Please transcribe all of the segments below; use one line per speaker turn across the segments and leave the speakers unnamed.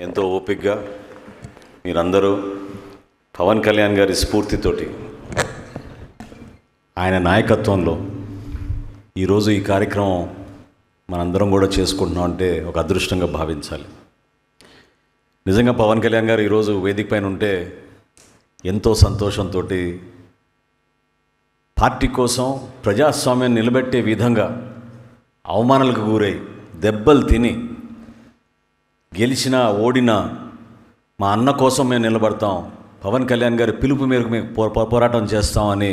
ఎంతో ఓపికగా మీరందరూ పవన్ కళ్యాణ్ గారి స్ఫూర్తితోటి ఆయన నాయకత్వంలో ఈరోజు ఈ కార్యక్రమం మనందరం కూడా చేసుకుంటున్నాం అంటే ఒక అదృష్టంగా భావించాలి. నిజంగా పవన్ కళ్యాణ్ గారు ఈరోజు వేదిక పైన ఉంటే ఎంతో సంతోషంతో పార్టీ కోసం ప్రజాస్వామ్యాన్ని నిలబెట్టే విధంగా అవమానాలకు గురై దెబ్బలు తిని గెలిచినా ఓడినా మా అన్న కోసం మేము నిలబడతాం, పవన్ కళ్యాణ్ గారి పిలుపు మేరకు మేము పోరాటం చేస్తామని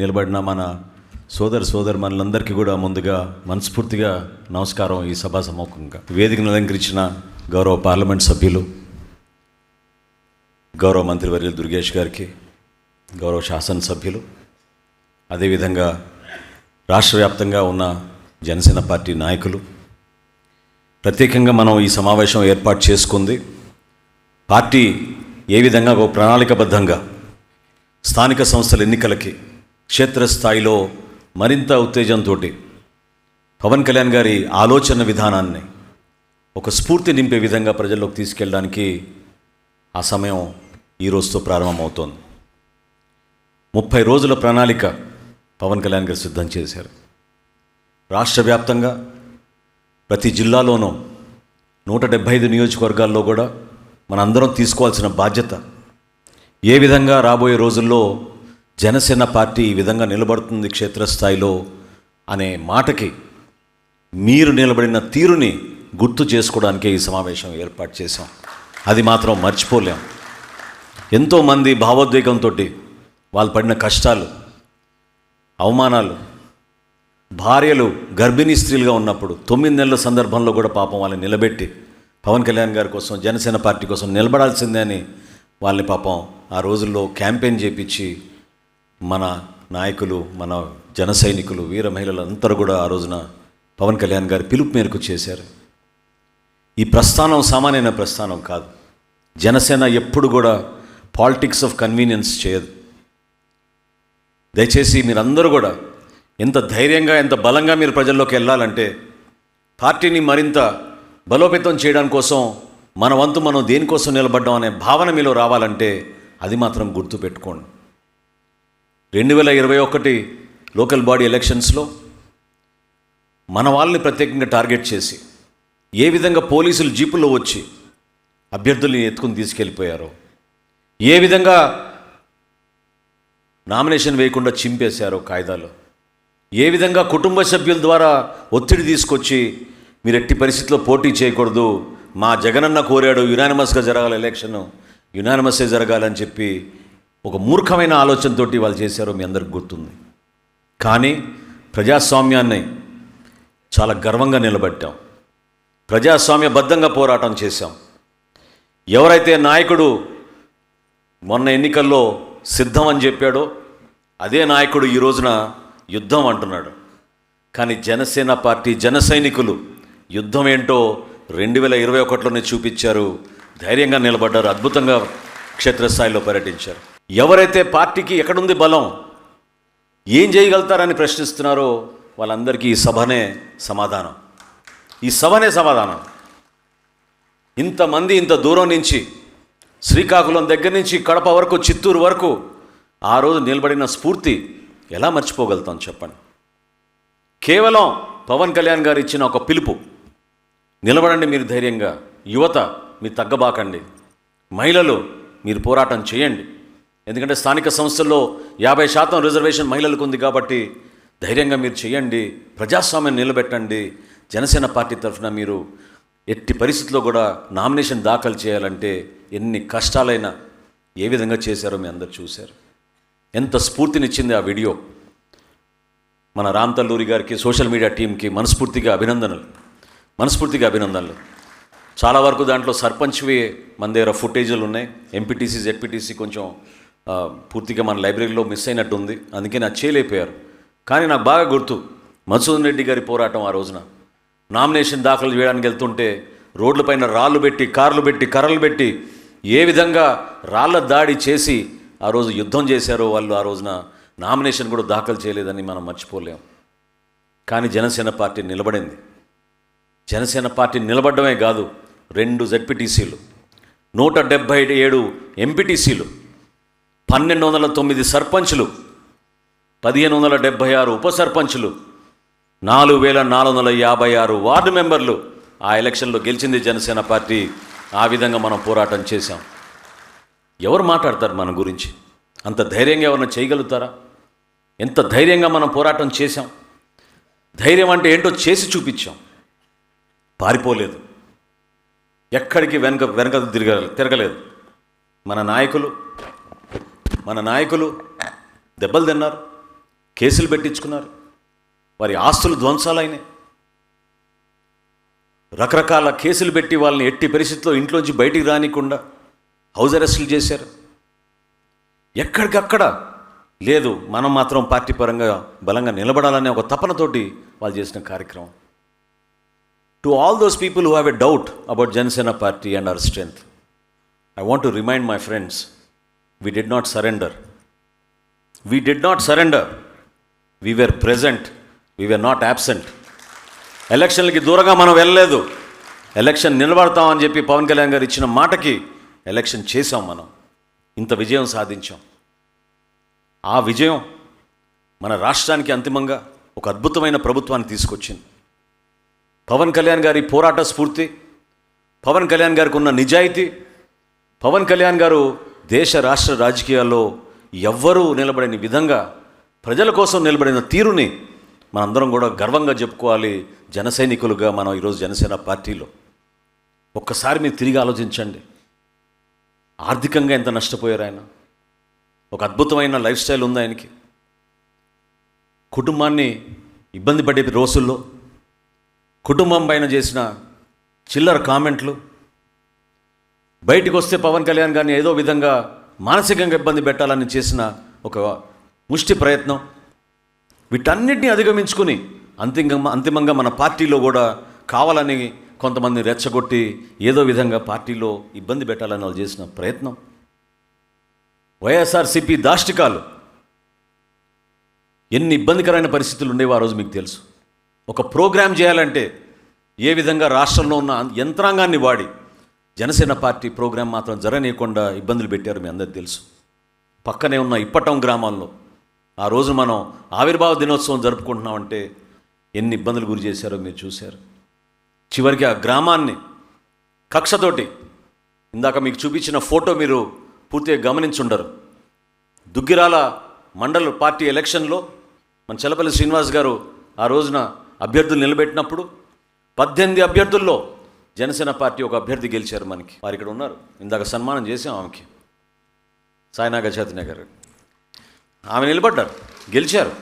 నిలబడిన మన సోదరుమణులందరికీ కూడా ముందుగా మనస్ఫూర్తిగా నమస్కారం. ఈ సభా సముఖంగా వేదికను అలంకరించిన గౌరవ పార్లమెంట్ సభ్యులు, గౌరవ మంత్రివర్యులు దుర్గేష్ గారికి, గౌరవ శాసనసభ్యులు, అదేవిధంగా రాష్ట్ర వ్యాప్తంగా ఉన్న జనసేన పార్టీ నాయకులు, ప్రత్యేకంగా మనం ఈ సమావేశం ఏర్పాటు చేసుకుంది పార్టీ ఏ విధంగా ఒక ప్రణాళికబద్ధంగా స్థానిక సంస్థల ఎన్నికలకి క్షేత్రస్థాయిలో మరింత ఉత్తేజంతో పవన్ కళ్యాణ్ గారి ఆలోచన విధానాన్ని ఒక స్ఫూర్తి నింపే విధంగా ప్రజల్లోకి తీసుకెళ్ళడానికి ఆ సమయం ఈ రోజుతో ప్రారంభమవుతోంది. 30 రోజుల ప్రణాళిక పవన్ కళ్యాణ్ గారు సిద్ధం చేశారు. రాష్ట్ర వ్యాప్తంగా ప్రతి జిల్లాలోనూ 175 నియోజకవర్గాల్లో కూడా మనందరం తీసుకోవాల్సిన బాధ్యత, ఏ విధంగా రాబోయే రోజుల్లో జనసేన పార్టీ ఈ విధంగా నిలబడుతుంది క్షేత్రస్థాయిలో అనే మాటకి మీరు నిలబడిన తీరుని గుర్తు చేసుకోవడానికే ఈ సమావేశం ఏర్పాటు చేశాం. అది మాత్రం మర్చిపోలేం. ఎంతోమంది భావోద్వేగంతో వాళ్ళు పడిన కష్టాలు, అవమానాలు, భార్యలు గర్భిణీ స్త్రీలుగా ఉన్నప్పుడు 9 నెలల సందర్భంలో కూడా పాపం వాళ్ళని నిలబెట్టి పవన్ కళ్యాణ్ గారి కోసం జనసేన పార్టీ కోసం నిలబడాల్సిందే అని వాళ్ళని పాపం ఆ రోజుల్లో క్యాంపెయిన్ చేపించి మన నాయకులు, మన జన సైనికులు, వీర మహిళలు అందరూ కూడా ఆ రోజున పవన్ కళ్యాణ్ గారి పిలుపు మేరకు చేశారు. ఈ ప్రస్థానం సామాన్యమైన ప్రస్థానం కాదు. జనసేన ఎప్పుడు కూడా పాలిటిక్స్ ఆఫ్ కన్వీనియన్స్ చేయదు. దయచేసి మీరందరూ కూడా ఎంత ధైర్యంగా, ఎంత బలంగా మీరు ప్రజల్లోకి వెళ్ళాలంటే, పార్టీని మరింత బలోపేతం చేయడం కోసం మన వంతు మనం దేనికోసం నిలబడ్డాం అనే భావన మీలో రావాలంటే అది మాత్రం గుర్తుపెట్టుకోండి. 2021 లోకల్ బాడీ ఎలక్షన్స్లో మన వాళ్ళని ప్రత్యేకంగా టార్గెట్ చేసి ఏ విధంగా పోలీసులు జీపుల్లో వచ్చి అభ్యర్థుల్ని ఎత్తుకుని తీసుకెళ్ళిపోయారో, ఏ విధంగా నామినేషన్ వేయకుండా చింపేశారో కాయిదాలు, ఏ విధంగా కుటుంబ సభ్యుల ద్వారా ఒత్తిడి తీసుకొచ్చి మీరు ఎట్టి పరిస్థితిలో పోటీ చేయకూడదు, మా జగనన్న కోరాడు యునానిమస్గా జరగాలి, ఎలక్షన్ యునానిమస్సే జరగాలని చెప్పి ఒక మూర్ఖమైన ఆలోచనతో వాళ్ళు చేశారో మీ అందరికి గుర్తుంది. కానీ ప్రజాస్వామ్యాన్ని చాలా గర్వంగా నిలబెట్టాం, ప్రజాస్వామ్యబద్ధంగా పోరాటం చేశాం. ఎవరైతే నాయకుడు మొన్న ఎన్నికల్లో సిద్ధం అని చెప్పాడో అదే నాయకుడు ఈ రోజున యుద్ధం అంటున్నాడు. కానీ జనసేన పార్టీ జన సైనికులు యుద్ధం ఏంటో 2021లోనే చూపించారు. ధైర్యంగా నిలబడ్డారు, అద్భుతంగా క్షేత్రస్థాయిలో పర్యటించారు. ఎవరైతే పార్టీకి ఎక్కడుంది బలం, ఏం చేయగలుగుతారని ప్రశ్నిస్తున్నారో వాళ్ళందరికీ ఈ సభనే సమాధానం. ఈ సభనే సమాధానం. ఇంతమంది ఇంత దూరం నుంచి, శ్రీకాకుళం దగ్గర నుంచి కడప వరకు, చిత్తూరు వరకు ఆ రోజు నిలబడిన స్ఫూర్తి ఎలా మర్చిపోగలుగుతాం చెప్పండి. కేవలం పవన్ కళ్యాణ్ గారు ఇచ్చిన ఒక పిలుపు, నిలబడండి మీరు ధైర్యంగా, యువత మీరు తగ్గబాకండి, మహిళలు మీరు పోరాటం చేయండి. ఎందుకంటే స్థానిక సంస్థల్లో 50% రిజర్వేషన్ మహిళలకు ఉంది కాబట్టి ధైర్యంగా మీరు చేయండి, ప్రజాస్వామ్యం నిలబెట్టండి. జనసేన పార్టీ తరఫున మీరు ఎట్టి పరిస్థితుల్లో కూడా నామినేషన్ దాఖలు చేయాలంటే ఎన్ని కష్టాలైనా ఏ విధంగా చేశారో మీ అందరు చూశారు. ఎంత స్ఫూర్తినిచ్చింది ఆ వీడియో. మన రామ్ తల్లూరి గారికి, సోషల్ మీడియా టీంకి మనస్ఫూర్తిగా అభినందనలు. చాలా వరకు దాంట్లో సర్పంచ్వి మన దగ్గర ఫుటేజీలు ఉన్నాయి. ఎంపీటీసీ, జెడ్పీటీసీ కొంచెం పూర్తిగా మన లైబ్రరీలో మిస్ అయినట్టు ఉంది, అందుకే నాకు చేయలేకపోయారు. కానీ నాకు బాగా గుర్తు మధుసూదన్ రెడ్డి గారి పోరాటం. ఆ రోజున నామినేషన్ దాఖలు చేయడానికి వెళ్తుంటే రోడ్లపైన రాళ్ళు పెట్టి, కార్లు పెట్టి, కర్రలు పెట్టి ఏ విధంగా రాళ్ల దాడి చేసి ఆ రోజు యుద్ధం చేశారో వాళ్ళు. ఆ రోజున నామినేషన్ కూడా దాఖలు చేయలేదని మనం మర్చిపోలేం. కానీ జనసేన పార్టీ నిలబడింది. జనసేన పార్టీ నిలబడమే కాదు, 2 జెడ్పీటీసీలు, 177 ఎంపీటీసీలు, 1209 సర్పంచులు, 1576 ఉప సర్పంచులు, 4456 వార్డు మెంబర్లు ఆ ఎలక్షన్లో గెలిచింది జనసేన పార్టీ. ఆ విధంగా మనం పోరాటం చేశాం. ఎవరు మాట్లాడతారు మన గురించి? అంత ధైర్యంగా ఎవరైనా చేయగలుగుతారా? ఎంత ధైర్యంగా మనం పోరాటం చేశాం. ధైర్యం అంటే ఏంటో చేసి చూపించాం. పారిపోలేదు, ఎక్కడికి వెనక తిరగలేదు. మన నాయకులు దెబ్బలు తిన్నారు, కేసులు పెట్టించుకున్నారు, వారి ఆస్తులు ధ్వంసాలైనాయి. రకరకాల కేసులు పెట్టి వాళ్ళని ఎట్టి పరిస్థితుల్లో ఇంట్లోంచి బయటికి రానికుండా హౌస్ అరెస్టులు చేశారు. ఎక్కడికక్కడ లేదు, మనం మాత్రం పార్టీ పరంగా బలంగా నిలబడాలనే ఒక తపనతోటి వాళ్ళు చేసిన కార్యక్రమం. To all those people who have a doubt about Janasena party and our strength, I want to remind my friends, we did not surrender. We were present. We were not absent. ఎలక్షన్లకి దూరంగా మనం వెళ్ళలేదు. Election నిలబడతామని చెప్పి పవన్ కళ్యాణ్ గారు ఇచ్చిన మాటకి election చేశాం. మనం ఇంత విజయం సాధించాం. ఆ విజయం మన రాష్ట్రానికి అంతిమంగా ఒక అద్భుతమైన ప్రభుత్వాన్ని తీసుకొచ్చింది. పవన్ కళ్యాణ్ గారి పోరాట స్ఫూర్తి, పవన్ కళ్యాణ్ గారికి ఉన్న నిజాయితీ, పవన్ కళ్యాణ్ గారు దేశ రాష్ట్ర రాజకీయాల్లో ఎవ్వరూ నిలబడని విధంగా ప్రజల కోసం నిలబడిన తీరుని మనందరం కూడా గర్వంగా చెప్పుకోవాలి. జన సైనికులుగా మనం ఈరోజు జనసేన పార్టీలో ఒక్కసారి మీరు తిరిగి ఆలోచించండి. ఆర్థికంగా ఎంత నష్టపోయారు ఆయన. ఒక అద్భుతమైన లైఫ్ స్టైల్ ఉంది ఆయనకి. కుటుంబాన్ని ఇబ్బంది పడే రోజుల్లో కుటుంబం పైన చేసిన చిల్లర కామెంట్లు, బయటికి వస్తే పవన్ కళ్యాణ్ గారిని ఏదో విధంగా మానసికంగా ఇబ్బంది పెట్టాలని చేసిన ఒక ముష్టి ప్రయత్నం, వీటన్నిటిని అధిగమించుకుని అంతిమంగా మన పార్టీలో కూడా కావాలని కొంతమంది రెచ్చగొట్టి ఏదో విధంగా పార్టీలో ఇబ్బంది పెట్టాలని వాళ్ళు చేసిన ప్రయత్నం, వైఎస్ఆర్సీపీ దాష్టికాలు, ఎన్ని ఇబ్బందికరమైన పరిస్థితులు ఉండేవో ఆ రోజు మీకు తెలుసు. ఒక ప్రోగ్రాం చేయాలంటే ఏ విధంగా రాష్ట్రంలో ఉన్న యంత్రాంగాన్ని వాడి జనసేన పార్టీ ప్రోగ్రాం మాత్రం జరగనీయకుండా ఇబ్బందులు పెట్టారు, మీ అందరికీ తెలుసు. పక్కనే ఉన్న ఇప్పటం గ్రామాల్లో ఆ రోజు మనం ఆవిర్భావ దినోత్సవం జరుపుకుంటున్నామంటే ఎన్ని ఇబ్బందులు గురి చేశారో మీరు చూశారు. చివరికి ఆ గ్రామాన్ని కక్షతోటి, ఇందాక మీకు చూపించిన ఫోటో మీరు పూర్తిగా గమనించుండరు. దుగ్గిరాల మండల పార్టీ ఎలక్షన్లో మన చలపల్లి శ్రీనివాస్ గారు ఆ రోజున అభ్యర్థులు నిలబెట్టినప్పుడు 18 అభ్యర్థుల్లో జనసేన పార్టీ ఒక అభ్యర్థి గెలిచారు. మనకి వారు ఇక్కడ ఉన్నారు, ఇందాక సన్మానం చేసాం ఆమెకి, సాయినాగ చైతన్య గారు. ఆమె నిలబడ్డారు, గెలిచారు.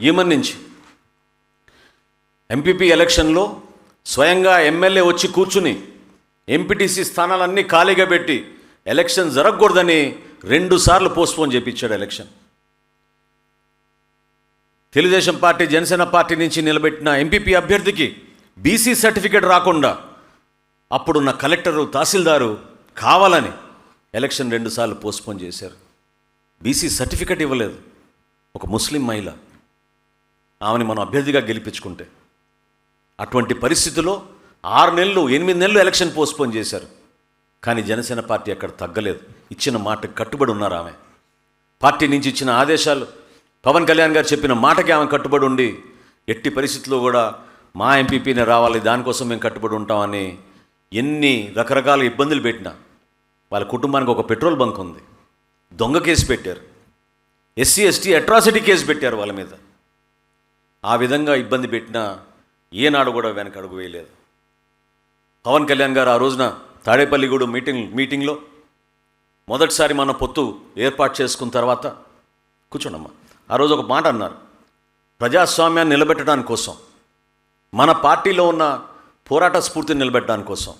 ఈమెన్ నుంచి ఎంపీపీ ఎలక్షన్లో స్వయంగా ఎమ్మెల్యే వచ్చి కూర్చుని ఎంపీటీసీ స్థానాలన్నీ ఖాళీగా పెట్టి ఎలక్షన్ జరగకూడదని 2 సార్లు పోస్ట్పోన్ చేయించాడు election. Telugu Desam party Janasena party నుంచి నిలబెట్టిన ఎంపీపీ అభ్యర్థికి బీసీ సర్టిఫికేట్ రాకుండా అప్పుడున్న కలెక్టరు, తహసీల్దారు కావాలని ఎలక్షన్ 2 సార్లు పోస్ట్పోన్ చేశారు. బీసీ సర్టిఫికేట్ ఇవ్వలేదు. ఒక ముస్లిం మహిళ, ఆమెని మనం అభ్యర్థిగా గెలిపించుకుంటే అటువంటి పరిస్థితుల్లో 6 నెలలు 8 నెలలు ఎలక్షన్ పోస్ట్పోన్ చేశారు. కానీ జనసేన పార్టీ అక్కడ తగ్గలేదు. ఇచ్చిన మాటకు కట్టుబడి ఉన్నారు. ఆమె పార్టీ నుంచి ఇచ్చిన ఆదేశాలు, పవన్ కళ్యాణ్ గారు చెప్పిన మాటకి ఆమె కట్టుబడి ఉండి ఎట్టి పరిస్థితుల్లో కూడా మా ఎంపీపీనే రావాలి, దానికోసం మేము కట్టుబడి ఉంటామని ఎన్ని రకరకాల ఇబ్బందులు పెట్టినా, వాళ్ళ కుటుంబానికి ఒక పెట్రోల్ బంక్ ఉంది, దొంగ కేసు పెట్టారు, ఎస్సీ ఎస్టీ అట్రాసిటీ కేసు పెట్టారు వాళ్ళ మీద. ఆ విధంగా ఇబ్బంది పెట్టినా ఏనాడు కూడా వెనక అడుగు వేయలేదు. పవన్ కళ్యాణ్ గారు ఆ రోజున తాడేపల్లిగూడు మీటింగ్లో మొదటిసారి మన పొత్తు ఏర్పాటు చేసుకున్న తర్వాత కూర్చోండమ్మా, ఆ రోజు ఒక మాట అన్నారు. ప్రజాస్వామ్యాన్ని నిలబెట్టడానికి కోసం, మన పార్టీలో ఉన్న పోరాట స్ఫూర్తిని నిలబెట్టడానికి కోసం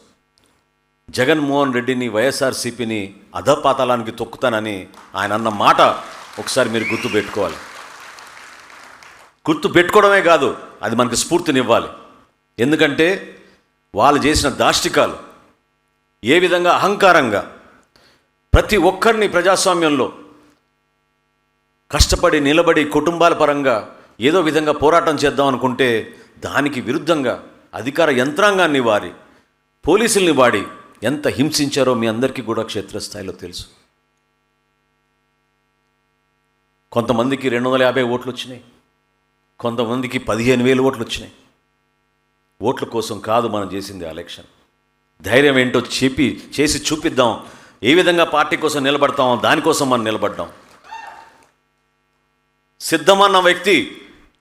జగన్మోహన్ రెడ్డిని, వైఎస్ఆర్సీపీని అధపాతాళానికి తొక్కుతానని ఆయన అన్న మాట ఒకసారి మీరు గుర్తుపెట్టుకోవాలి. గుర్తుపెట్టుకోవడమే కాదు, అది మనకు స్ఫూర్తినివ్వాలి. ఎందుకంటే వాళ్ళు చేసిన దాష్టికాలు, ఏ విధంగా అహంకారంగా ప్రతి ఒక్కరిని ప్రజాస్వామ్యంలో కష్టపడి నిలబడి కుటుంబాల పరంగా ఏదో విధంగా పోరాటం చేద్దాం అనుకుంటే దానికి విరుద్ధంగా అధికార యంత్రాంగాన్ని వాడి, పోలీసుల్ని వాడి ఎంత హింసించారో మీ అందరికీ కూడా క్షేత్రస్థాయిలో తెలుసు. కొంతమందికి 250 ఓట్లు వచ్చినాయి, కొంతమందికి 15,000 ఓట్లు వచ్చినాయి. ఓట్ల కోసం కాదు మనం చేసింది ఎలక్షన్. ధైర్యం ఏంటో చేసి చూపిద్దాం. ఏ విధంగా పార్టీ కోసం నిలబడతామో దానికోసం మనం నిలబడ్డాం. సిద్ధమన్న వ్యక్తి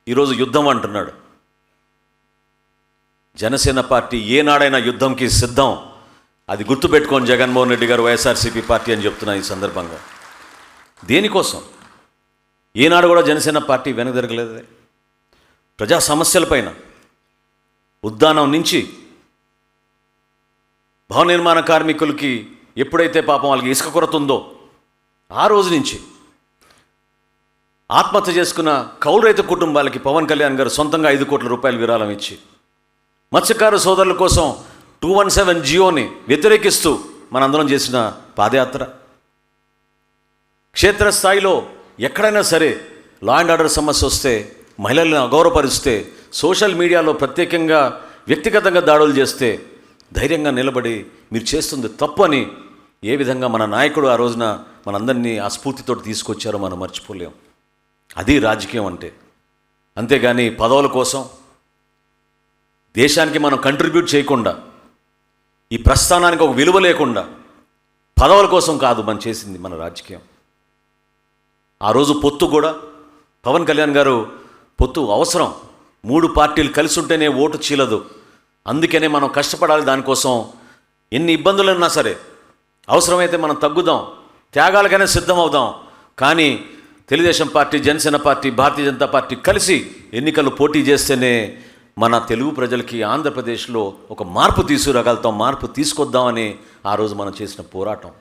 ఈరోజు యుద్ధం అంటున్నాడు. జనసేన పార్టీ ఏనాడైనా యుద్ధంకి సిద్ధం. అది గుర్తుపెట్టుకోండి జగన్మోహన్ రెడ్డి గారు, వైఎస్ఆర్సీపీ పార్టీ అని చెప్తున్నా ఈ సందర్భంగా. దేనికోసం ఏనాడు కూడా జనసేన పార్టీ వెనకదరగలేదు. ప్రజా సమస్యలపైన ఉద్దానం నుంచి భవన నిర్మాణ కార్మికులకి ఎప్పుడైతే పాపం వాళ్ళకి ఇసుక కొరత ఉందో ఆ రోజు నుంచి ఆత్మహత్య చేసుకున్న కౌలు రైతు కుటుంబాలకి పవన్ కళ్యాణ్ గారు సొంతంగా 5 కోట్ల రూపాయలు విరాళం ఇచ్చి, మత్స్యకారు సోదరుల కోసం 217 జియోని వ్యతిరేకిస్తూ మనందరం చేసిన పాదయాత్ర, క్షేత్రస్థాయిలో ఎక్కడైనా సరే లా అండ్ ఆర్డర్ సమస్య వస్తే మహిళలను అగౌరవపరిస్తే, సోషల్ మీడియాలో ప్రత్యేకంగా వ్యక్తిగతంగా దాడులు చేస్తే ధైర్యంగా నిలబడి మీరు చేస్తుంది తప్పు అని ఏ విధంగా మన నాయకుడు ఆ రోజున మనందరినీ ఆ స్ఫూర్తితో తీసుకొచ్చారో మనం మర్చిపోలేం. అది రాజకీయం అంటే. అంతేగాని పదవుల కోసం దేశానికి మనం కంట్రిబ్యూట్ చేయకుండా, ఈ ప్రస్థానానికి ఒక విలువ లేకుండా పదవుల కోసం కాదు మనం చేసింది మన రాజకీయం. ఆ రోజు పొత్తు కూడా పవన్ కళ్యాణ్ గారు పొత్తు అవసరం. 3 పార్టీలు కలిసి ఉంటేనే ఓటు చీలదు. అందుకనే మనం కష్టపడాలి. దానికోసం ఎన్ని ఇబ్బందులు ఉన్నా సరే అవసరమైతే మనం తగ్గుదాం, త్యాగాలకైనా సిద్ధం అవుదాం. కానీ Telugu Desam party, Janasena party, Bharatiya Janata party కలిసి ఎన్నికలు పోటీ చేస్తేనే మన తెలుగు ప్రజలకి ఆంధ్రప్రదేశ్లో ఒక మార్పు తీసుకురాగలుగుతాం, మార్పు తీసుకొద్దామని ఆ రోజు మనం చేసిన పోరాటం.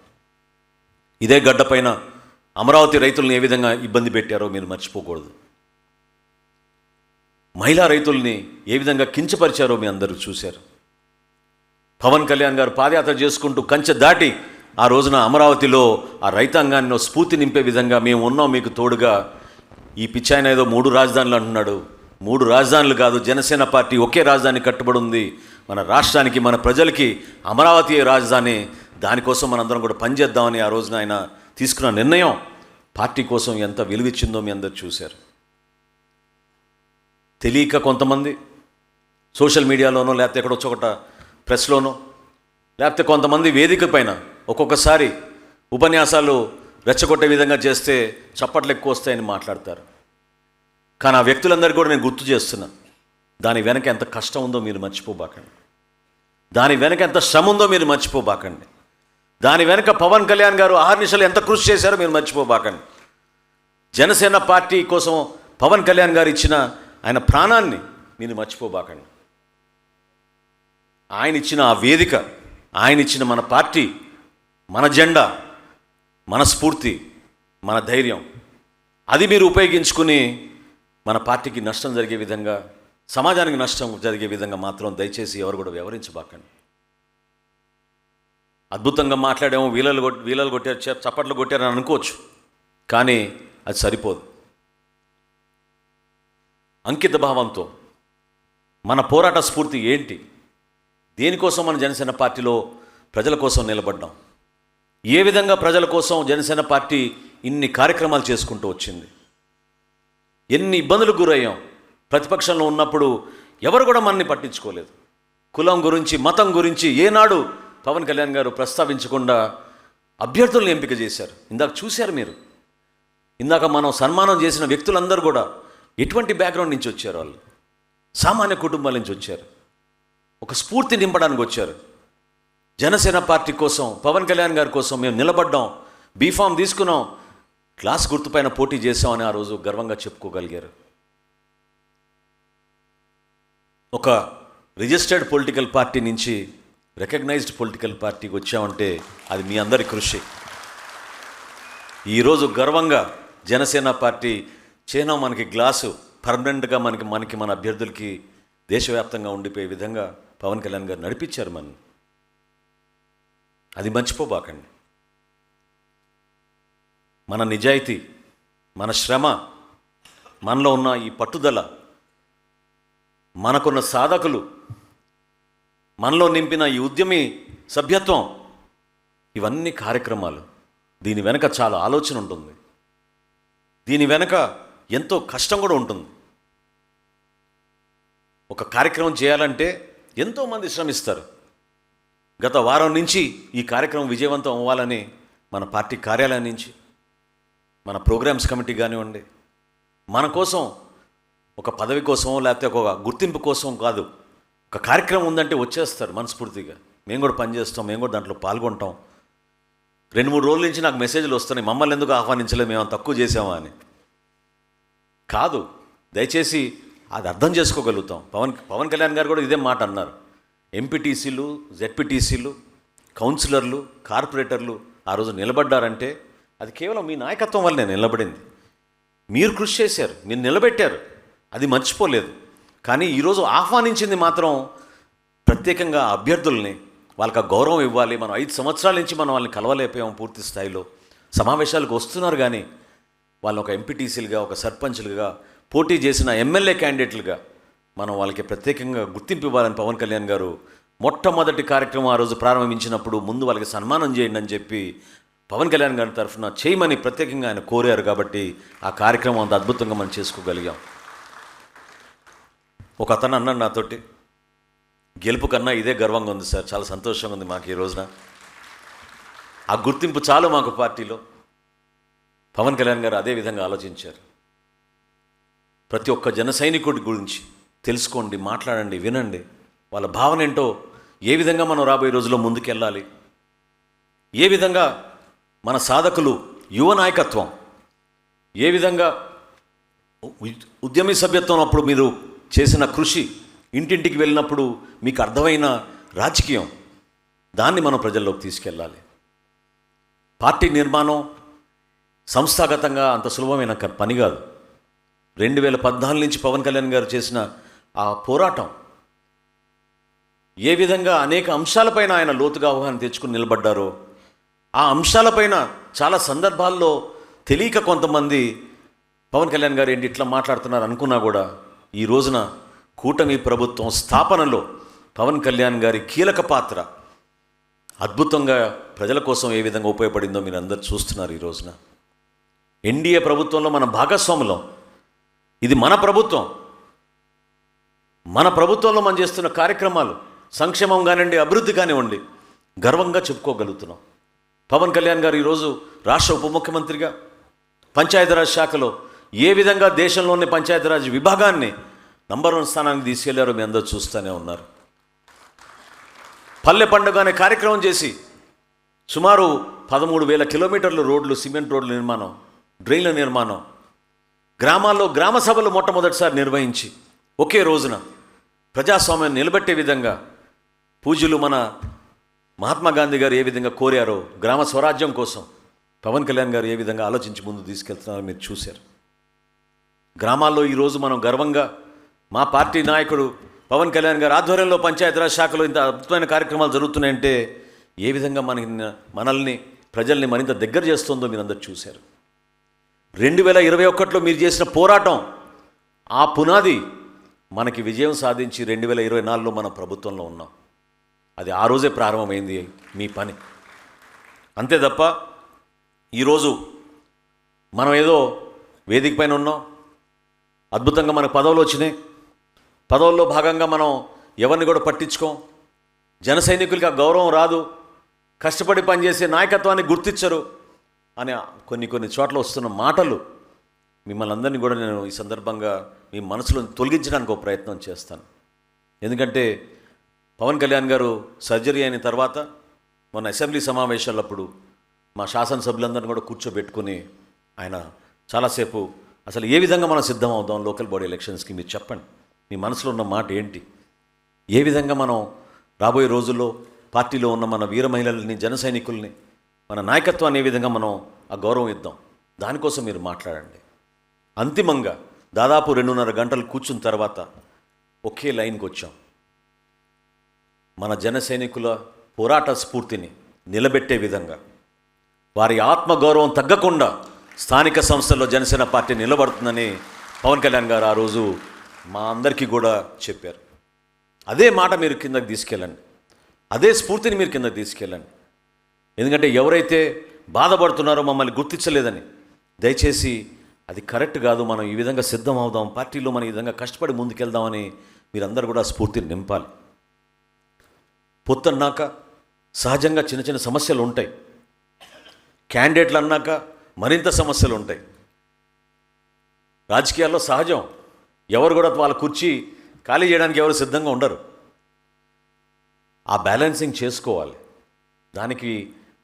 ఇదే గడ్డపైన అమరావతి రైతులను ఏ విధంగా ఇబ్బంది పెట్టారో మీరు మర్చిపోకూడదు. మహిళా రైతుల్ని ఏ విధంగా కించపరిచారో మీ అందరూ చూశారు. పవన్ కళ్యాణ్ గారు పాదయాత్ర చేసుకుంటూ కంచె దాటి ఆ రోజున అమరావతిలో ఆ రైతాంగాన్ని స్ఫూర్తి నింపే విధంగా మేము ఉన్నాం మీకు తోడుగా. ఈ పిచ్చాయన ఏదో 3 రాజధానులు అంటున్నాడు. 3 రాజధానులు కాదు, జనసేన పార్టీ ఒకే రాజధాని కట్టుబడి ఉంది. మన రాష్ట్రానికి, మన ప్రజలకి అమరావతి రాజధాని. దానికోసం మనందరం కూడా పనిచేద్దామని ఆ రోజున ఆయన తీసుకున్న నిర్ణయం పార్టీ కోసం ఎంత విలువిచ్చిందో మీ అందరూ చూశారు. తెలియక కొంతమంది సోషల్ మీడియాలోనో లేకపోతే ఎక్కడో చోట ప్రెస్లోనో లేకపోతే కొంతమంది వేదిక పైన ఒక్కొక్కసారి ఉపన్యాసాలు రెచ్చగొట్టే విధంగా చేస్తే చప్పట్లు ఎక్కువ వస్తాయని మాట్లాడతారు. కానీ ఆ వ్యక్తులందరికీ కూడా నేను గుర్తు చేస్తున్నా, దాని వెనక ఎంత కష్టం ఉందో మీరు మర్చిపోబాకండి. దాని వెనక ఎంత శ్రమ ఉందో మీరు మర్చిపోబాకండి. దాని వెనక పవన్ కళ్యాణ్ గారు అహర్నిశలు ఎంత కృషి చేశారో మీరు మర్చిపోబాకండి. జనసేన పార్టీ కోసం పవన్ కళ్యాణ్ గారు ఇచ్చిన ఆయన ప్రాణాన్ని మీరు మర్చిపోబాకండి. ఆయన ఇచ్చిన ఆ వేదిక, ఆయన ఇచ్చిన మన పార్టీ, మన జెండా, మన స్ఫూర్తి, మన ధైర్యం, అది మీరు ఉపయోగించుకుని మన పార్టీకి నష్టం జరిగే విధంగా, సమాజానికి నష్టం జరిగే విధంగా మాత్రం దయచేసి ఎవరు కూడా వ్యవహరించబాకండి. అద్భుతంగా మాట్లాడాము, వీలలు కొట్టారు, చప్పట్లు కొట్టారని అనుకోవచ్చు, కానీ అది సరిపోదు. అంకిత భావంతో మన పోరాట స్ఫూర్తి ఏంటి, దేనికోసం మన జనసేన పార్టీలో ప్రజల కోసం నిలబడ్డాం, ఏ విధంగా ప్రజల కోసం జనసేన పార్టీ ఇన్ని కార్యక్రమాలు చేసుకుంటూ వచ్చింది, ఎన్ని ఇబ్బందులకు గురయ్యాం. ప్రతిపక్షంలో ఉన్నప్పుడు ఎవరు కూడా మనల్ని పట్టించుకోలేదు. కులం గురించి, మతం గురించి ఏనాడు పవన్ కళ్యాణ్ గారు ప్రస్తావించకుండా అభ్యర్థులను ఎంపిక చేశారు. ఇందాక చూశారు మీరు. ఇందాక మనం సన్మానం చేసిన వ్యక్తులందరూ కూడా ఎటువంటి బ్యాక్గ్రౌండ్ నుంచి వచ్చారు? వాళ్ళు సామాన్య కుటుంబాల నుంచి వచ్చారు. ఒక స్ఫూర్తి నింపడానికి వచ్చారు. జనసేన పార్టీ కోసం, పవన్ కళ్యాణ్ గారి కోసం మేము నిలబడ్డాం, బీఫామ్ తీసుకున్నాం, క్లాస్ గుర్తుపైన పోటీ చేసామని ఆ రోజు గర్వంగా చెప్పుకోగలిగారు. ఒక రిజిస్టర్డ్ పొలిటికల్ పార్టీ నుంచి రికగ్నైజ్డ్ పొలిటికల్ పార్టీకి వచ్చామంటే అది మీ అందరి కృషి. ఈరోజు గర్వంగా జనసేన పార్టీ చిహ్నం మనకి గ్లాసు పర్మనెంట్గా మనకి మన అభ్యర్థులకి దేశవ్యాప్తంగా ఉండిపోయే విధంగా పవన్ కళ్యాణ్ గారు నడిపించారు. అది మర్చిపోబాకండి. మన నిజాయితీ, మన శ్రమ, మనలో ఉన్న ఈ పట్టుదల, మనకున్న సాధకులు, మనలో నింపిన ఈ ఉద్యమి సభ్యత్వం, ఇవన్నీ కార్యక్రమాలు. దీని వెనక చాలా ఆలోచన ఉంటుంది, దీని వెనక ఎంతో కష్టం కూడా ఉంటుంది. ఒక కార్యక్రమం చేయాలంటే ఎంతోమంది శ్రమిస్తారు. గత వారం నుంచి ఈ కార్యక్రమం విజయవంతం అవ్వాలని మన పార్టీ కార్యాలయం నుంచి, మన ప్రోగ్రామ్స్ కమిటీ కానివ్వండి, మన కోసం ఒక పదవి కోసం లేకపోతే ఒక గుర్తింపు కోసం కాదు, ఒక కార్యక్రమం ఉందంటే వచ్చేస్తారు మనస్ఫూర్తిగా. మేము కూడా పనిచేస్తాం, మేము కూడా దాంట్లో పాల్గొంటాం. 2-3 రోజుల నుంచి నాకు మెసేజ్లు వస్తున్నాయి, మమ్మల్ని ఎందుకు ఆహ్వానించలేదు, మేము తక్కువ చేసామా అని. కాదు, దయచేసి అది అర్థం చేసుకోగలుగుతాం. పవన్ కళ్యాణ్ గారు కూడా ఇదే మాట అన్నారు. ఎంపీటీసీలు, జెడ్పీటీసీలు, కౌన్సిలర్లు, కార్పొరేటర్లు ఆ రోజు నిలబడ్డారంటే అది కేవలం మీ నాయకత్వం వల్లనే నిలబడింది. మీరు కృషి చేశారు, మీరు నిలబెట్టారు, అది మర్చిపోలేదు. కానీ ఈరోజు ఆహ్వానించింది మాత్రం ప్రత్యేకంగా అభ్యర్థుల్ని, వాళ్ళకి ఆ గౌరవం ఇవ్వాలి. మనం 5 సంవత్సరాల నుంచి మనం వాళ్ళని కలవలేకపోయాం పూర్తి స్థాయిలో. సమావేశాలకు వస్తున్నారు కానీ వాళ్ళని ఒక ఎంపీటీసీలుగా, ఒక సర్పంచ్లుగా, పోటీ చేసిన ఎమ్మెల్యే క్యాండిడేట్లుగా మనం వాళ్ళకి ప్రత్యేకంగా గుర్తింపు ఇవ్వాలని పవన్ కళ్యాణ్ గారు మొట్టమొదటి కార్యక్రమం ఆ రోజు ప్రారంభించినప్పుడు ముందు వాళ్ళకి సన్మానం చేయండి అని చెప్పి పవన్ కళ్యాణ్ గారి తరఫున చేయమని ప్రత్యేకంగా ఆయన కోరారు. కాబట్టి ఆ కార్యక్రమం అంత అద్భుతంగా మనం చేసుకోగలిగాం. ఒక అతను అన్నాడు నాతోటి, గెలుపు కన్నా ఇదే గర్వంగా ఉంది సార్, చాలా సంతోషంగా ఉంది మాకు ఈ రోజున, ఆ గుర్తింపు చాలు మాకు పార్టీలో. పవన్ కళ్యాణ్ గారు అదే విధంగా ఆలోచించారు. ప్రతి ఒక్క జన సైనికుడి గురించి తెలుసుకోండి, మాట్లాడండి, వినండి, వాళ్ళ భావన ఏంటో, ఏ విధంగా మనం రాబోయే రోజుల్లో ముందుకెళ్ళాలి, ఏ విధంగా మన సాధకులు, యువ నాయకత్వం ఏ విధంగా ఉద్యమీ సభ్యత్వం అప్పుడు మీరు చేసిన కృషి, ఇంటింటికి వెళ్ళినప్పుడు మీకు అర్థమైన రాజకీయం, దాన్ని మనం ప్రజల్లోకి తీసుకెళ్ళాలి. పార్టీ నిర్మాణం సంస్థాగతంగా అంత సులభమైన పని కాదు. 2014 నుంచి పవన్ కళ్యాణ్ గారు చేసిన ఆ పోరాటం, ఏ విధంగా అనేక అంశాలపైన ఆయన లోతుగా అవగాహన తెచ్చుకుని నిలబడ్డారో, ఆ అంశాలపైన చాలా సందర్భాల్లో తెలియక కొంతమంది పవన్ కళ్యాణ్ గారు ఏంటి ఇట్లా మాట్లాడుతున్నారు అనుకున్నా కూడా ఈ రోజున కూటమి ప్రభుత్వం స్థాపనలో పవన్ కళ్యాణ్ గారి కీలక పాత్ర అద్భుతంగా ప్రజల కోసం ఏ విధంగా ఉపయోగపడిందో మీరు అందరూ చూస్తున్నారు. ఈ రోజున ఎన్డీఏ ప్రభుత్వంలో మన భాగస్వాములం. ఇది మన ప్రభుత్వం, మన ప్రభుత్వంలో మనం చేస్తున్న కార్యక్రమాలు, సంక్షేమం కానివ్వండి, అభివృద్ధి కానివ్వండి, గర్వంగా చెప్పుకోగలుగుతున్నాం. పవన్ కళ్యాణ్ గారు ఈరోజు రాష్ట్ర ఉప ముఖ్యమంత్రిగా పంచాయతీరాజ్ శాఖలో ఏ విధంగా దేశంలోని పంచాయతీరాజ్ విభాగాన్ని నంబర్ 1 స్థానానికి తీసుకెళ్లారో మీ అందరూ చూస్తూనే ఉన్నారు. పల్లె పండుగ అనే కార్యక్రమం చేసి సుమారు 13,000 కిలోమీటర్లు రోడ్లు, సిమెంట్ రోడ్ల నిర్మాణం, డ్రైన్ల నిర్మాణం, గ్రామాల్లో గ్రామ సభలు మొట్టమొదటిసారి నిర్వహించి ఒకే రోజున ప్రజాస్వామ్యం నిలబెట్టే విధంగా పూజ్యులు మన మహాత్మా గాంధీ గారు ఏ విధంగా కోరారో గ్రామ స్వరాజ్యం కోసం పవన్ కళ్యాణ్ గారు ఏ విధంగా ఆలోచించి ముందు తీసుకెళ్తున్నారో మీరు చూశారు. గ్రామాల్లో ఈరోజు మనం గర్వంగా మా పార్టీ నాయకుడు పవన్ కళ్యాణ్ గారు ఆధ్వర్యంలో పంచాయతీరాజ్ శాఖలో ఇంత అద్భుతమైన కార్యక్రమాలు జరుగుతున్నాయంటే ఏ విధంగా మనల్ని ప్రజల్ని మరింత దగ్గర చేస్తుందో మీరు అందరూ చూశారు. 2021లో మీరు చేసిన పోరాటం, ఆ పునాది మనకి విజయం సాధించి 2024లో మన ప్రభుత్వంలో ఉన్నాం. అది ఆ రోజే ప్రారంభమైంది మీ పని, అంతే తప్ప ఈరోజు మనం ఏదో వేదిక పైన ఉన్నాం, అద్భుతంగా మనకు పదవులు వచ్చినాయి, పదవుల్లో భాగంగా మనం ఎవరిని కూడా పట్టించుకోం, జన సైనికులకి ఆ గౌరవం రాదు, కష్టపడి పనిచేసే నాయకత్వాన్ని గుర్తించరు అని కొన్ని చోట్ల వస్తున్న మాటలు మిమ్మల్ని అందరినీ కూడా నేను ఈ సందర్భంగా మీ మనసులో తొలగించడానికి ఒక ప్రయత్నం చేస్తాను. ఎందుకంటే పవన్ కళ్యాణ్ గారు సర్జరీ అయిన తర్వాత మొన్న అసెంబ్లీ సమావేశాలప్పుడు మా శాసనసభ్యులందరినీ కూడా కూర్చోబెట్టుకుని ఆయన చాలాసేపు అసలు ఏ విధంగా మనం సిద్ధం అవుదాం లోకల్ బాడీ ఎలక్షన్స్కి, మీరు చెప్పండి, మీ మనసులో ఉన్న మాట ఏంటి, ఏ విధంగా మనం రాబోయే రోజుల్లో పార్టీలో ఉన్న మన వీర మహిళల్ని, జన సైనికుల్ని, మన నాయకత్వాన్ని ఏ విధంగా మనం ఆ గౌరవం ఇద్దాం, దానికోసం మీరు మాట్లాడండి. అంతిమంగా దాదాపు 2.5 గంటలు కూర్చున్న తర్వాత ఒకే లైన్కి వచ్చాం. మన జన సైనికుల పోరాట స్ఫూర్తిని నిలబెట్టే విధంగా, వారి ఆత్మగౌరవం తగ్గకుండా స్థానిక సంస్థల్లో జనసేన పార్టీ నిలబడుతుందని పవన్ కళ్యాణ్ గారు ఆ రోజు మా అందరికీ కూడా చెప్పారు. అదే మాట మీరు కిందకి తీసుకెళ్ళండి. అదే స్ఫూర్తిని మీరు కింద తీసుకెళ్ళండి. ఎందుకంటే ఎవరైతే బాధపడుతున్నారో మమ్మల్ని గుర్తించలేదని, దయచేసి అది కరెక్ట్ కాదు, మనం ఈ విధంగా సిద్ధం అవుదాం, పార్టీలో మనం ఈ విధంగా కష్టపడి ముందుకెళ్దామని మీరందరూ కూడా స్ఫూర్తిని నింపాలి. పొత్తన్నాక సహజంగా చిన్న చిన్న సమస్యలు ఉంటాయి, క్యాండిడేట్లు అన్నాక మరింత సమస్యలు ఉంటాయి. రాజకీయాల్లో సహజం, ఎవరు కూడా వాళ్ళ కుర్చీ ఖాళీ చేయడానికి ఎవరు సిద్ధంగా ఉండరు. ఆ బ్యాలెన్సింగ్ చేసుకోవాలి, దానికి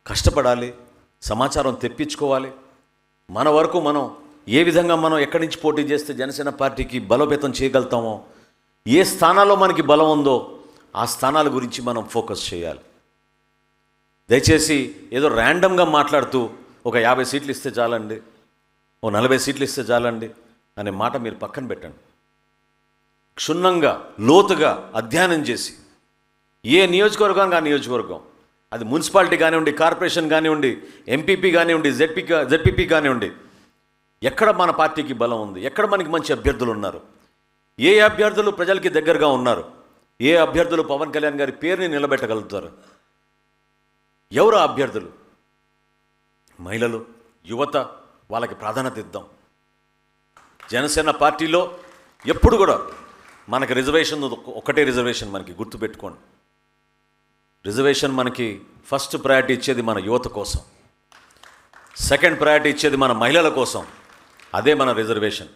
కష్టపడాలి, సమాచారం తెప్పించుకోవాలి. మన వరకు మనం ఏ విధంగా మనం ఎక్కడి నుంచి పోటీ చేస్తే జనసేన పార్టీకి బలోపేతం చేయగలుగుతామో, ఏ స్థానాల్లో మనకి బలం ఉందో ఆ స్థానాల గురించి మనం ఫోకస్ చేయాలి. దయచేసి ఏదో ర్యాండమ్గా మాట్లాడుతూ ఒక 50 సీట్లు ఇస్తే చాలండి, ఓ 40 సీట్లు ఇస్తే చాలండి అనే మాట మీరు పక్కన పెట్టండి. క్షుణ్ణంగా లోతుగా అధ్యయనం చేసి ఏ నియోజకవర్గానికి ఆ నియోజకవర్గం, అది మున్సిపాలిటీ కానివ్వండి, కార్పొరేషన్ కానివ్వండి, ఎంపీపీ కానివ్వండి, జెడ్పీపీ కానివ్వండి, ఎక్కడ మన పార్టీకి బలం ఉంది, ఎక్కడ మనకి మంచి అభ్యర్థులు ఉన్నారు, ఏ అభ్యర్థులు ప్రజలకి దగ్గరగా ఉన్నారు, ఏ అభ్యర్థులు పవన్ కళ్యాణ్ గారి పేరుని నిలబెట్టగలుగుతారు, ఎవరు అభ్యర్థులు, మహిళలు, యువత, వాళ్ళకి ప్రాధాన్యత ఇద్దాం. జనసేన పార్టీలో ఎప్పుడు కూడా మనకి రిజర్వేషన్, ఒకటే రిజర్వేషన్ మనకి గుర్తుపెట్టుకోండి. రిజర్వేషన్ మనకి ఫస్ట్ ప్రయారిటీ ఇచ్చేది మన యువత కోసం, సెకండ్ ప్రయారిటీ ఇచ్చేది మన మహిళల కోసం. అదే మన రిజర్వేషన్.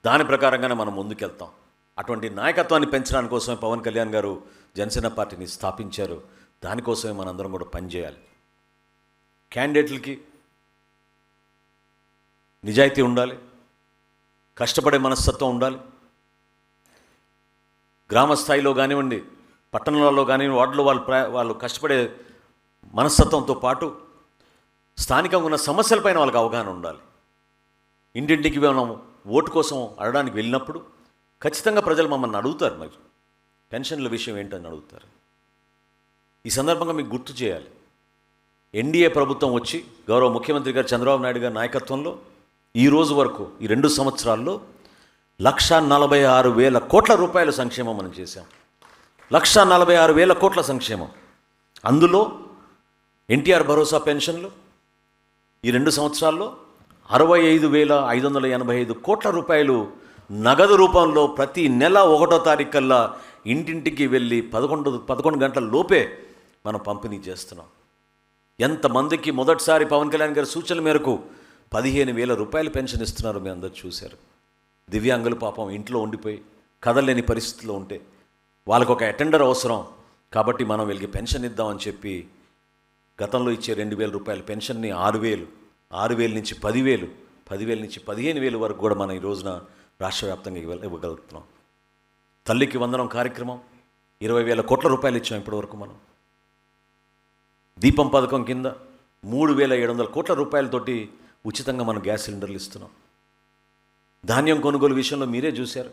దాని ప్రకారంగానే మనం ముందుకెళ్తాం. అటువంటి నాయకత్వాన్ని పెంచడానికి కోసమే పవన్ కళ్యాణ్ గారు జనసేన పార్టీని స్థాపించారు. దానికోసమే మనందరం కూడా పనిచేయాలి. క్యాండిడేట్లకి నిజాయితీ ఉండాలి, కష్టపడే మనస్తత్వం ఉండాలి. గ్రామ స్థాయిలో కానివ్వండి, పట్టణాలలో కానివ్వండి, వార్డులో వాళ్ళు కష్టపడే మనస్తత్వంతో పాటు స్థానికంగా ఉన్న సమస్యలపైన వాళ్ళకి అవగాహన ఉండాలి. ఇంటింటికి మనం ఓటు కోసం అడగడానికి వెళ్ళినప్పుడు ఖచ్చితంగా ప్రజలు మమ్మల్ని అడుగుతారు, మరి పెన్షన్ల విషయం ఏంటని అడుగుతారు. ఈ సందర్భంగా మీకు గుర్తు చేయాలి, ఎన్డీఏ ప్రభుత్వం వచ్చి గౌరవ ముఖ్యమంత్రి గారు చంద్రబాబు నాయుడు గారి నాయకత్వంలో ఈ రోజు వరకు ఈ 2 సంవత్సరాల్లో 1,46,000 కోట్ల రూపాయల సంక్షేమం మనం చేశాం. 1,46,000 కోట్ల సంక్షేమం. అందులో ఎన్టీఆర్ భరోసా పెన్షన్లు ఈ 2 సంవత్సరాల్లో 65,585 కోట్ల రూపాయలు నగదు రూపంలో ప్రతి నెల 1వ తారీఖు కల్లా ఇంటింటికి వెళ్ళి 11 గంటల లోపే మనం పంపిణీ చేస్తున్నాం. ఎంతమందికి మొదటిసారి పవన్ కళ్యాణ్ గారి సూచనల మేరకు 15,000 రూపాయలు పెన్షన్ ఇస్తున్నారు, మీ అందరూ చూశారు. దివ్యాంగులు పాపం ఇంట్లో ఉండిపోయి కదలలేని పరిస్థితిలో ఉంటే వాళ్ళకు ఒక అటెండర్ అవసరం కాబట్టి మనం వీళ్ళకి పెన్షన్ ఇద్దామని చెప్పి గతంలో ఇచ్చే 2,000 రూపాయల పెన్షన్ని 6,000, 6,000 నుంచి 10,000, 10,000 నుంచి 15,000 వరకు కూడా మనం ఈ రోజున రాష్ట్ర వ్యాప్తంగా ఇవ్వగలుగుతున్నాం. తల్లికి వందనం కార్యక్రమం 20,000 కోట్ల రూపాయలు ఇచ్చాం ఇప్పటివరకు మనం. దీపం పథకం కింద 3,700 కోట్ల రూపాయలతోటి ఉచితంగా మనం గ్యాస్ సిలిండర్లు ఇస్తున్నాం. ధాన్యం కొనుగోలు విషయంలో మీరే చూశారు.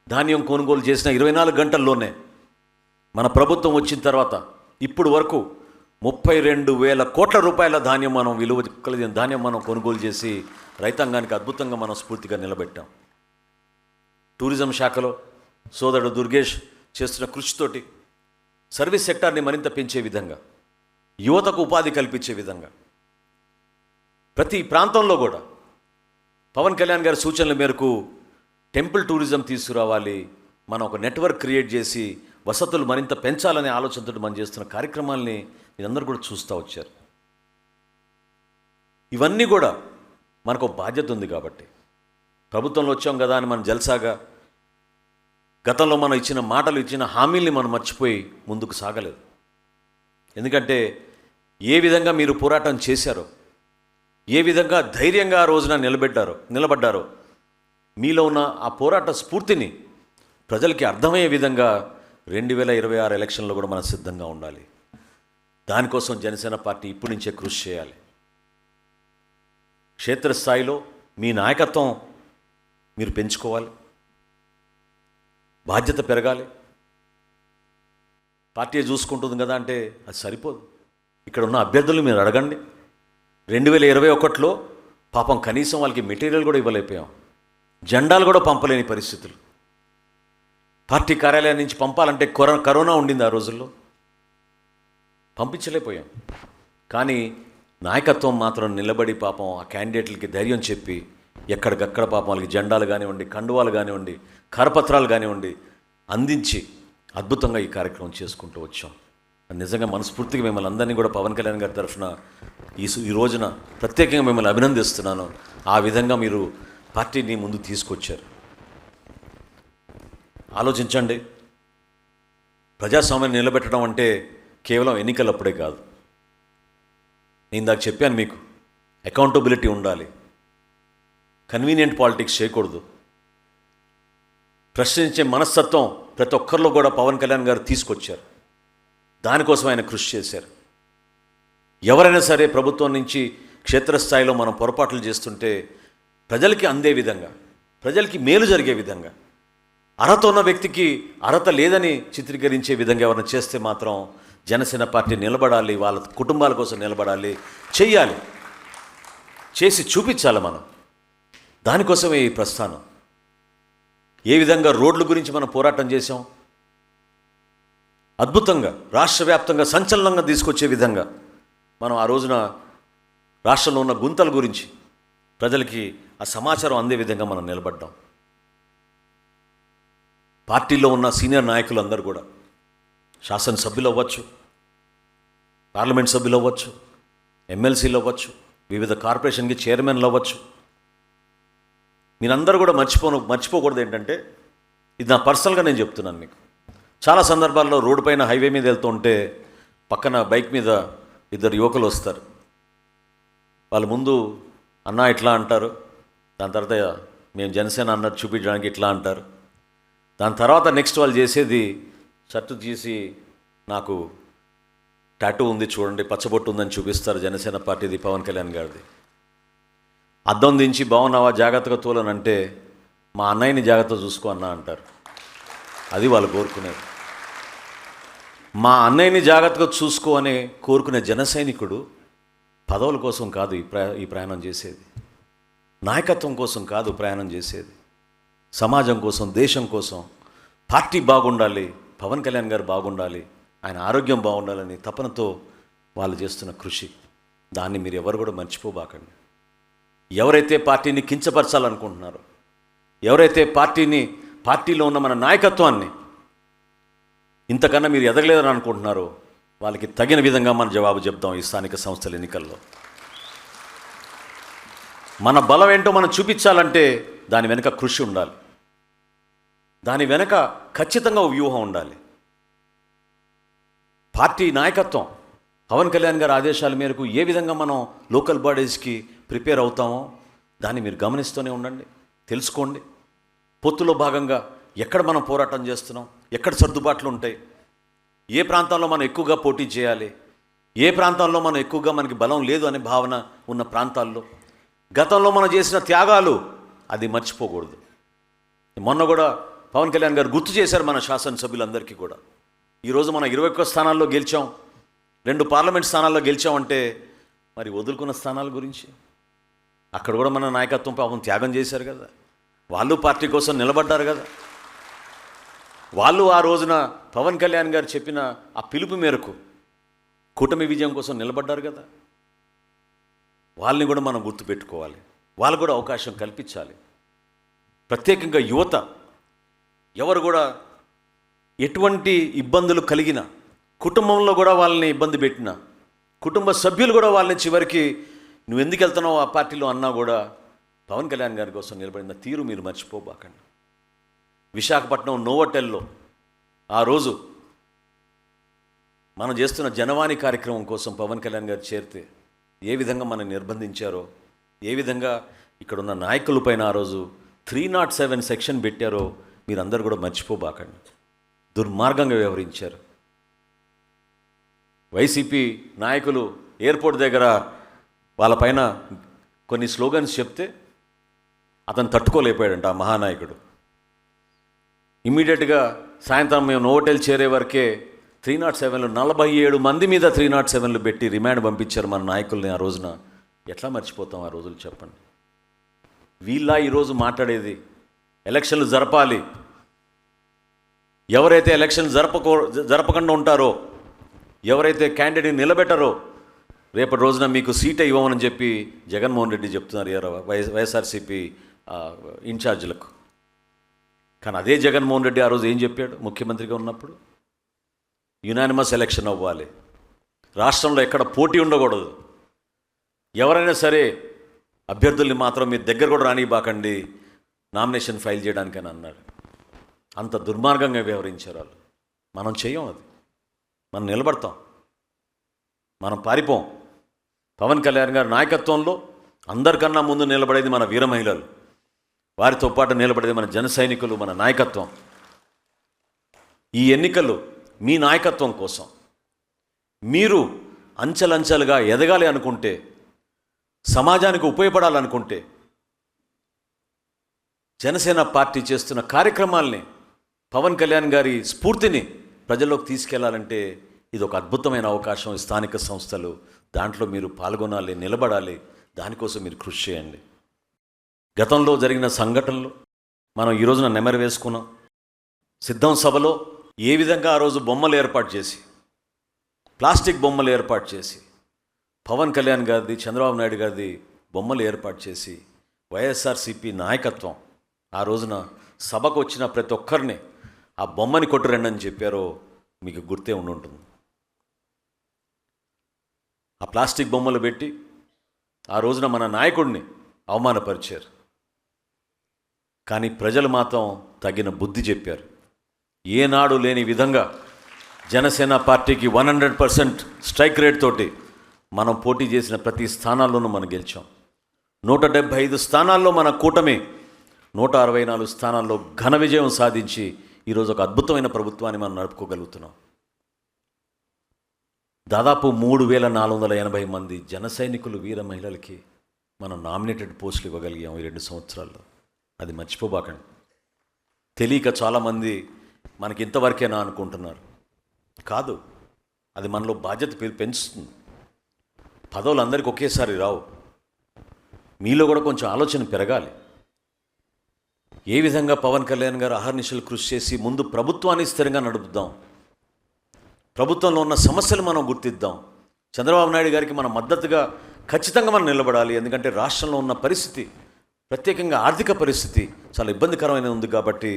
ధాన్యం కొనుగోలు చేసిన 24 గంటల్లోనే మన ప్రభుత్వం వచ్చిన తర్వాత ఇప్పుడు వరకు 32,000 కోట్ల రూపాయల ధాన్యం మనం విలువ కలిగిన ధాన్యం మనం కొనుగోలు చేసి రైతాంగానికి అద్భుతంగా మనం స్ఫూర్తిగా నిలబెట్టాం. టూరిజం శాఖలో సోదరుడు దుర్గేష్ చేస్తున్న కృషితోటి సర్వీస్ సెక్టార్ని మరింత పెంచే విధంగా, యువతకు ఉపాధి కల్పించే విధంగా ప్రతి ప్రాంతంలో కూడా పవన్ కళ్యాణ్ గారి సూచనల మేరకు టెంపుల్ టూరిజం తీసుకురావాలి, మనం ఒక నెట్వర్క్ క్రియేట్ చేసి వసతులు మరింత పెంచాలనే ఆలోచనతో మనం చేస్తున్న కార్యక్రమాల్ని మీరందరూ కూడా చూస్తూ వచ్చారు. ఇవన్నీ కూడా మనకు బాధ్యత ఉంది కాబట్టి ప్రభుత్వంలో వచ్చాం కదా అని మనం జల్సాగా గతంలో మనం ఇచ్చిన మాటలు, ఇచ్చిన హామీల్ని మనం మర్చిపోయి ముందుకు సాగలేదు. ఎందుకంటే ఏ విధంగా మీరు పోరాటం చేశారో, ఏ విధంగా ధైర్యంగా ఆ రోజున నిలబడ్డారో మీలో ఉన్న ఆ పోరాట స్ఫూర్తిని ప్రజలకి అర్థమయ్యే విధంగా 2026 ఎలక్షన్లో కూడా మనం సిద్ధంగా ఉండాలి. దానికోసం జనసేన పార్టీ ఇప్పటి నుంచే కృషి చేయాలి. క్షేత్రస్థాయిలో మీ నాయకత్వం మీరు పెంచుకోవాలి, బాధ్యత పెరగాలి. పార్టీ చూసుకుంటుంది కదా అంటే అది సరిపోదు. ఇక్కడ ఉన్న అభ్యర్థులు మీరు అడగండి. 2021లో పాపం కనీసం వాళ్ళకి మెటీరియల్ కూడా ఇవ్వలేకపోయాం, జెండాలు కూడా పంపలేని పరిస్థితులు. పార్టీ కార్యాలయం నుంచి పంపాలంటే కరోనా ఉండింది ఆ రోజుల్లో. పంపించలేకపోయాం. కానీ నాయకత్వం మాత్రం నిలబడి పాపం ఆ క్యాండిడేట్లకి ధైర్యం చెప్పి ఎక్కడికక్కడ పాపం వాళ్ళకి జెండాలు కానివ్వండి, కండువాలు కానివ్వండి, కరపత్రాలు కానివ్వండి అందించి అద్భుతంగా ఈ కార్యక్రమం చేసుకుంటూ వచ్చాం. నిజంగా మనస్ఫూర్తిగా మిమ్మల్ని అందరినీ కూడా పవన్ కళ్యాణ్ గారి తరఫున ఈ రోజున ప్రత్యేకంగా మిమ్మల్ని అభినందిస్తున్నాను. ఆ విధంగా మీరు పార్టీని ముందు తీసుకొచ్చారు. ఆలోచించండి, ప్రజాస్వామ్యాన్ని నిలబెట్టడం అంటే కేవలం ఎన్నికలప్పుడే కాదు. నేను ఇందాక చెప్పాను మీకు, అకౌంటబిలిటీ ఉండాలి, కన్వీనియంట్ పాలిటిక్స్ చేయకూడదు. ప్రశ్నించే మనస్తత్వం ప్రతి ఒక్కరిలో కూడా పవన్ కళ్యాణ్ గారు తీసుకొచ్చారు. దానికోసం ఆయన కృషి చేశారు. ఎవరైనా సరే ప్రభుత్వం నుంచి క్షేత్రస్థాయిలో మనం పొరపాట్లు చేస్తుంటే ప్రజలకి అందే విధంగా, ప్రజలకి మేలు జరిగే విధంగా, అర్హత ఉన్న వ్యక్తికి అర్హత లేదని చిత్రీకరించే విధంగా ఎవరైనా చేస్తే మాత్రం జనసేన పార్టీ నిలబడాలి, వాళ్ళ కుటుంబాల కోసం నిలబడాలి, చెయ్యాలి, చేసి చూపించాలి. మనం దానికోసమే ఈ ప్రస్థానం. ఏ విధంగా రోడ్ల గురించి మనం పోరాటం చేశాం, అద్భుతంగా రాష్ట్ర వ్యాప్తంగా సంచలనంగా తీసుకొచ్చే విధంగా మనం ఆ రోజున రాష్ట్రంలో ఉన్న గుంతల గురించి ప్రజలకి ఆ సమాచారం అందే విధంగా మనం నిలబడ్డాం. పార్టీలో ఉన్న సీనియర్ నాయకులు అందరూ కూడా, శాసనసభ్యులు అవ్వచ్చు, పార్లమెంట్ సభ్యులు అవ్వచ్చు, ఎమ్మెల్సీలు అవ్వచ్చు, వివిధ కార్పొరేషన్కి చైర్మన్లు అవ్వచ్చు, మీరందరూ కూడా మర్చిపోకూడదు ఏంటంటే, ఇది నా పర్సనల్గా నేను చెప్తున్నాను మీకు. చాలా సందర్భాల్లో రోడ్డు పైన హైవే మీద వెళ్తూ ఉంటే పక్కన బైక్ మీద ఇద్దరు యువకులు వస్తారు. వాళ్ళ ముందు అన్నా ఇట్లా అంటారు, దాని తర్వాత మేము జనసేన అన్నట్టు చూపించడానికి ఇట్లా అంటారు. దాని తర్వాత నెక్స్ట్ వాళ్ళు చేసేది షర్టు తీసి నాకు టాటూ ఉంది చూడండి, పచ్చబొట్టు ఉందని చూపిస్తారు, జనసేన పార్టీది పవన్ కళ్యాణ్ గారిది. అద్దం దించి బాగున్నావా జాగ్రత్తగా తోలనంటే మా అన్నయ్యని జాగ్రత్తగా చూసుకో అన్నా అంటారు. అది వాళ్ళు కోరుకునేది. మా అన్నయ్యని జాగ్రత్తగా చూసుకో అని కోరుకునే జన సైనికుడు పదవుల కోసం కాదు ఈ ప్రయాణం చేసేది, నాయకత్వం కోసం కాదు ప్రయాణం చేసేది, సమాజం కోసం, దేశం కోసం, పార్టీ బాగుండాలి, పవన్ కళ్యాణ్ గారు బాగుండాలి, ఆయన ఆరోగ్యం బాగుండాలని తపనతో వాళ్ళు చేస్తున్న కృషి. దాన్ని మీరు ఎవరు కూడా మర్చిపోబాకండి. ఎవరైతే పార్టీని కించపరచాలనుకుంటున్నారో, ఎవరైతే పార్టీలో ఉన్న మన నాయకత్వాన్ని ఇంతకన్నా మీరు ఎదగలేదని అనుకుంటున్నారో వాళ్ళకి తగిన విధంగా మనం జవాబు చెప్తాం ఈ స్థానిక సంస్థల ఎన్నికల్లో. మన బలం ఏంటో మనం చూపించాలంటే దాని వెనుక కృషి ఉండాలి, దాని వెనుక ఖచ్చితంగా వ్యూహం ఉండాలి. పార్టీ నాయకత్వం పవన్ కళ్యాణ్ గారి ఆదేశాల మేరకు ఏ విధంగా మనం లోకల్ బాడీస్కి ప్రిపేర్ అవుతామో దాన్ని మీరు గమనిస్తూనే ఉండండి, తెలుసుకోండి. పొత్తులో భాగంగా ఎక్కడ మనం పోరాటం చేస్తున్నాం, ఎక్కడ సర్దుబాట్లు ఉంటాయి, ఏ ప్రాంతాల్లో మనం ఎక్కువగా పోటీ చేయాలి, ఏ ప్రాంతాల్లో మనం ఎక్కువగా మనకి బలం లేదు అనే భావన ఉన్న ప్రాంతాల్లో గతంలో మనం చేసిన త్యాగాలు అది మర్చిపోకూడదు. మొన్న కూడా పవన్ కళ్యాణ్ గారు గుర్తు చేశారు మన శాసనసభ్యులందరికీ కూడా. ఈరోజు మనం 21 స్థానాల్లో గెలిచాం, 2 పార్లమెంట్ స్థానాల్లో గెలిచామంటే మరి వదులుకున్న స్థానాల గురించి అక్కడ కూడా మన నాయకత్వం పాపం త్యాగం చేశారు కదా, వాళ్ళు పార్టీ కోసం నిలబడ్డారు కదా, వాళ్ళు ఆ రోజున పవన్ కళ్యాణ్ గారు చెప్పిన ఆ పిలుపు మేరకు కూటమి విజయం కోసం నిలబడ్డారు కదా. వాళ్ళని కూడా మనం గుర్తుపెట్టుకోవాలి, వాళ్ళకు కూడా అవకాశం కల్పించాలి. ప్రత్యేకంగా యువత ఎవరు కూడా ఎటువంటి ఇబ్బందులు కలిగిన, కుటుంబంలో కూడా వాళ్ళని ఇబ్బంది పెట్టిన, కుటుంబ సభ్యులు కూడా వాళ్ళని చివరికి నువ్వు ఎందుకు వెళ్తున్నావు ఆ పార్టీలో అన్నా కూడా పవన్ కళ్యాణ్ గారి కోసం నిలబడిన తీరు మీరు మర్చిపోబాకండి. విశాఖపట్నం నోవోటెల్లో ఆ రోజు మనం చేస్తున్న జనవాణి కార్యక్రమం కోసం పవన్ కళ్యాణ్ గారు చేరితే ఏ విధంగా మనం నిర్బంధించారో, ఏ విధంగా ఇక్కడున్న నాయకులపైన ఆ రోజు 307 సెక్షన్ పెట్టారో మీరందరూ కూడా మర్చిపోబాకండి. దుర్మార్గంగా వ్యవహరించారు. వైసీపీ నాయకులు ఎయిర్పోర్ట్ దగ్గర వాళ్ళపైన కొన్ని స్లోగన్స్ చెప్తే అతను తట్టుకోలేకపోయాడంట ఆ మహానాయకుడు. ఇమ్మీడియట్గా సాయంత్రం మేము నోవోటెల్ చేరే వరకే 307లు 47 మంది మీద 307లు పెట్టి రిమాండ్ పంపించారు మన నాయకుల్ని. ఆ రోజున ఎట్లా మర్చిపోతాం ఆ రోజులు చెప్పండి. వీళ్ళ ఈరోజు మాట్లాడేది ఎలక్షన్లు జరపాలి, ఎవరైతే ఎలక్షన్లు జరపకుండా ఉంటారో ఎవరైతే క్యాండిడేట్ నిలబెట్టారో రేపటి రోజున మీకు సీటే ఇవ్వమని చెప్పి జగన్మోహన్ రెడ్డి చెప్తున్నారు వైఎస్ఆర్సీపీ ఇన్ఛార్జీలకు. కానీ అదే జగన్మోహన్ రెడ్డి ఆ రోజు ఏం చెప్పాడు ముఖ్యమంత్రిగా ఉన్నప్పుడు? యునానిమస్ ఎలక్షన్ అవ్వాలి, రాష్ట్రంలో ఎక్కడ పోటీ ఉండకూడదు, ఎవరైనా సరే అభ్యర్థుల్ని మాత్రం మీ దగ్గర కూడా రానివ్వకండి నామినేషన్ ఫైల్ చేయడానికని అన్నాడు. అంత దుర్మార్గంగా వ్యవహరించారు వాళ్ళు. మనం చెయ్యం అది, మనం నిలబడతాం, మనం పారిపోం. పవన్ కళ్యాణ్ గారి నాయకత్వంలో అందరికన్నా ముందు నిలబడేది మన వీర మహిళలు, వారితో పాటు నిలబడేది మన జన సైనికులు, మన నాయకత్వం. ఈ ఎన్నికలు మీ నాయకత్వం కోసం. మీరు అంచెలంచెలుగా ఎదగాలి అనుకుంటే, సమాజానికి ఉపయోగపడాలనుకుంటే, జనసేన పార్టీ చేస్తున్న కార్యక్రమాల్ని, పవన్ కళ్యాణ్ గారి స్ఫూర్తిని ప్రజల్లోకి తీసుకెళ్లాలంటే ఇది ఒక అద్భుతమైన అవకాశం. స్థానిక సంస్థలు దాంట్లో మీరు పాల్గొనాలి, నిలబడాలి. దానికోసం మీరు కృషి చేయండి. గతంలో జరిగిన సంఘటనలు మనం ఈ రోజున నెమరు వేసుకున్నాం. సిద్ధం సభలో ఏ విధంగా ఆ రోజు బొమ్మలు ఏర్పాటు చేసి, ప్లాస్టిక్ బొమ్మలు ఏర్పాటు చేసి, పవన్ కళ్యాణ్ గారిది, చంద్రబాబు నాయుడు గారిది బొమ్మలు ఏర్పాటు చేసి, వైఎస్ఆర్సీపీ నాయకత్వం ఆ రోజున సభకు వచ్చిన ప్రతి ఒక్కరిని ఆ బొమ్మని కొట్టురండి అని చెప్పారో మీకు గుర్తే ఉండుంటుంది. ఆ ప్లాస్టిక్ బొమ్మలు పెట్టి ఆ రోజున మన నాయకుడిని అవమానపరిచారు. కానీ ప్రజలు మాత్రం తగిన బుద్ధి చెప్పారు. ఏనాడు లేని విధంగా జనసేన పార్టీకి 100% స్ట్రైక్ రేట్ తోటి మనం పోటీ చేసిన ప్రతి స్థానాల్లోనూ మనం గెలిచాం. 175 స్థానాల్లో మన కూటమి 164 స్థానాల్లో ఘన విజయం సాధించి ఈరోజు ఒక అద్భుతమైన ప్రభుత్వాన్ని మనం నడుపుకోగలుగుతున్నాం. దాదాపు 3480 మంది జన సైనికులు, వీర మహిళలకి మనం నామినేటెడ్ పోస్టులు ఇవ్వగలిగాం ఈ 2 సంవత్సరాల్లో. అది మర్చిపోబాకండి. తెలియక చాలామంది మనకి ఇంతవరకేనా అనుకుంటున్నారు. కాదు, అది మనలో బాధ్యత పెంచుతుంది. పదవులు అందరికీ ఒకేసారి రావు. మీలో కూడా కొంచెం ఆలోచన పెరగాలి. ఏ విధంగా పవన్ కళ్యాణ్ గారు అహర్నిశలు కృషి చేసి ముందు ప్రభుత్వాన్ని స్థిరంగా నడుపుదాం, ప్రభుత్వంలో ఉన్న సమస్యలు మనం గుర్తిద్దాం. చంద్రబాబు నాయుడు గారికి మన మద్దతుగా ఖచ్చితంగా మనం నిలబడాలి. ఎందుకంటే రాష్ట్రంలో ఉన్న పరిస్థితి, ప్రత్యేకంగా ఆర్థిక పరిస్థితి చాలా ఇబ్బందికరమైన ఉంది. కాబట్టి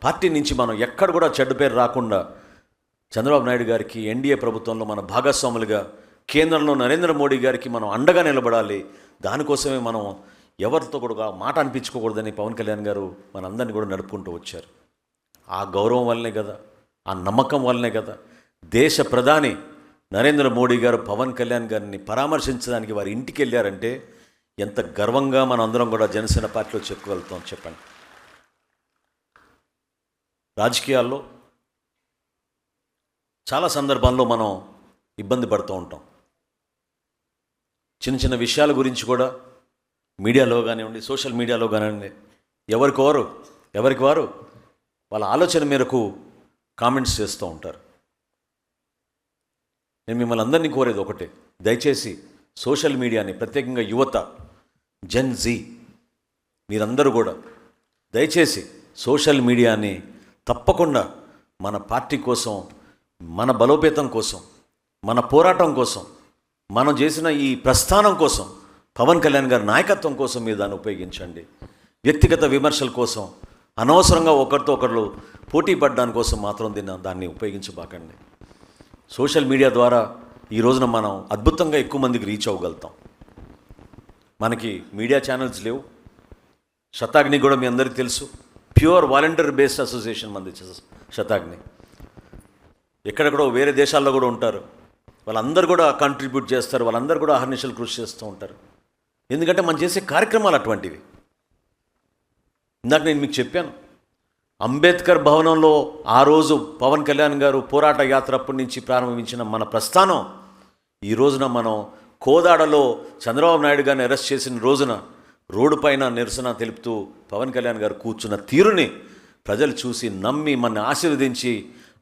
పార్టీ నుంచి మనం ఎక్కడ కూడా చెడ్డ పేరు రాకుండా చంద్రబాబు నాయుడు గారికి, ఎన్డీఏ ప్రభుత్వంలో మన భాగస్వాములుగా, కేంద్రంలో నరేంద్ర మోడీ గారికి మనం అండగా నిలబడాలి. దానికోసమే మనం ఎవరితో కూడా మాట అనిపించుకోకూడదని పవన్ కళ్యాణ్ గారు మనందరినీ కూడా నడుపుకుంటూ వచ్చారు. ఆ గౌరవం వల్లనే కదా, ఆ నమ్మకం వల్లనే కదా దేశ ప్రధాని నరేంద్ర మోడీ గారు పవన్ కళ్యాణ్ గారిని పరామర్శించడానికి వారి ఇంటికి వెళ్ళారంటే ఎంత గర్వంగా మనం అందరం కూడా జనసేన పార్టీలో చెప్పుకోగలుగుతాం చెప్పండి. రాజకీయాల్లో చాలా సందర్భాల్లో మనం ఇబ్బంది పడుతూ ఉంటాం. చిన్న చిన్న విషయాల గురించి కూడా మీడియాలో కానివ్వండి, సోషల్ మీడియాలో కానివ్వండి, ఎవరికి వారు వాళ్ళ ఆలోచన మేరకు కామెంట్స్ చేస్తూ ఉంటారు. నేను మిమ్మల్ని అందరినీ కోరేది ఒకటే, దయచేసి సోషల్ మీడియాని, ప్రత్యేకంగా యువత, జెన్ జీ, మీరందరూ కూడా దయచేసి సోషల్ మీడియాని తప్పకుండా మన పార్టీ కోసం, మన బలోపేతం కోసం, మన పోరాటం కోసం, మనం చేసిన ఈ ప్రస్థానం కోసం, పవన్ కళ్యాణ్ గారి నాయకత్వం కోసం మీరు దాన్ని ఉపయోగించండి. వ్యక్తిగత విమర్శల కోసం, అనవసరంగా ఒకరితో ఒకరు పోటీ పడడానికి కోసం మాత్రం దాన్ని ఉపయోగించబాకండి. సోషల్ మీడియా ద్వారా ఈ రోజున మనం అద్భుతంగా ఎక్కువ మందికి రీచ్ అవ్వగలుగుతాం. మనకి మీడియా ఛానల్స్ లేవు. శతాగ్ని కూడా మీ అందరికీ తెలుసు, ప్యూర్ వాలంటీర్ బేస్డ్ అసోసియేషన్ మంది శతాగ్ని. ఎక్కడెక్కడో వేరే దేశాల్లో కూడా ఉంటారు, వాళ్ళందరూ కూడా కంట్రిబ్యూట్ చేస్తారు, వాళ్ళందరూ కూడా అహర్నిశలు కృషి చేస్తూ ఉంటారు. ఎందుకంటే మనం చేసే కార్యక్రమాలు అటువంటివి. ఇందాక నేను మీకు చెప్పాను, అంబేద్కర్ భవనంలో ఆ రోజు పవన్ కళ్యాణ్ గారు పోరాట యాత్ర అప్పటి నుంచి ప్రారంభించిన మన ప్రస్థానం ఈ రోజున మనం కోదాడలో చంద్రబాబు నాయుడు గారిని అరెస్ట్ చేసిన రోజున రోడ్డు పైన నిరసన తెలుపుతూ పవన్ కళ్యాణ్ గారు కూర్చున్న తీరుని ప్రజలు చూసి నమ్మి మన ఆశీర్వదించి,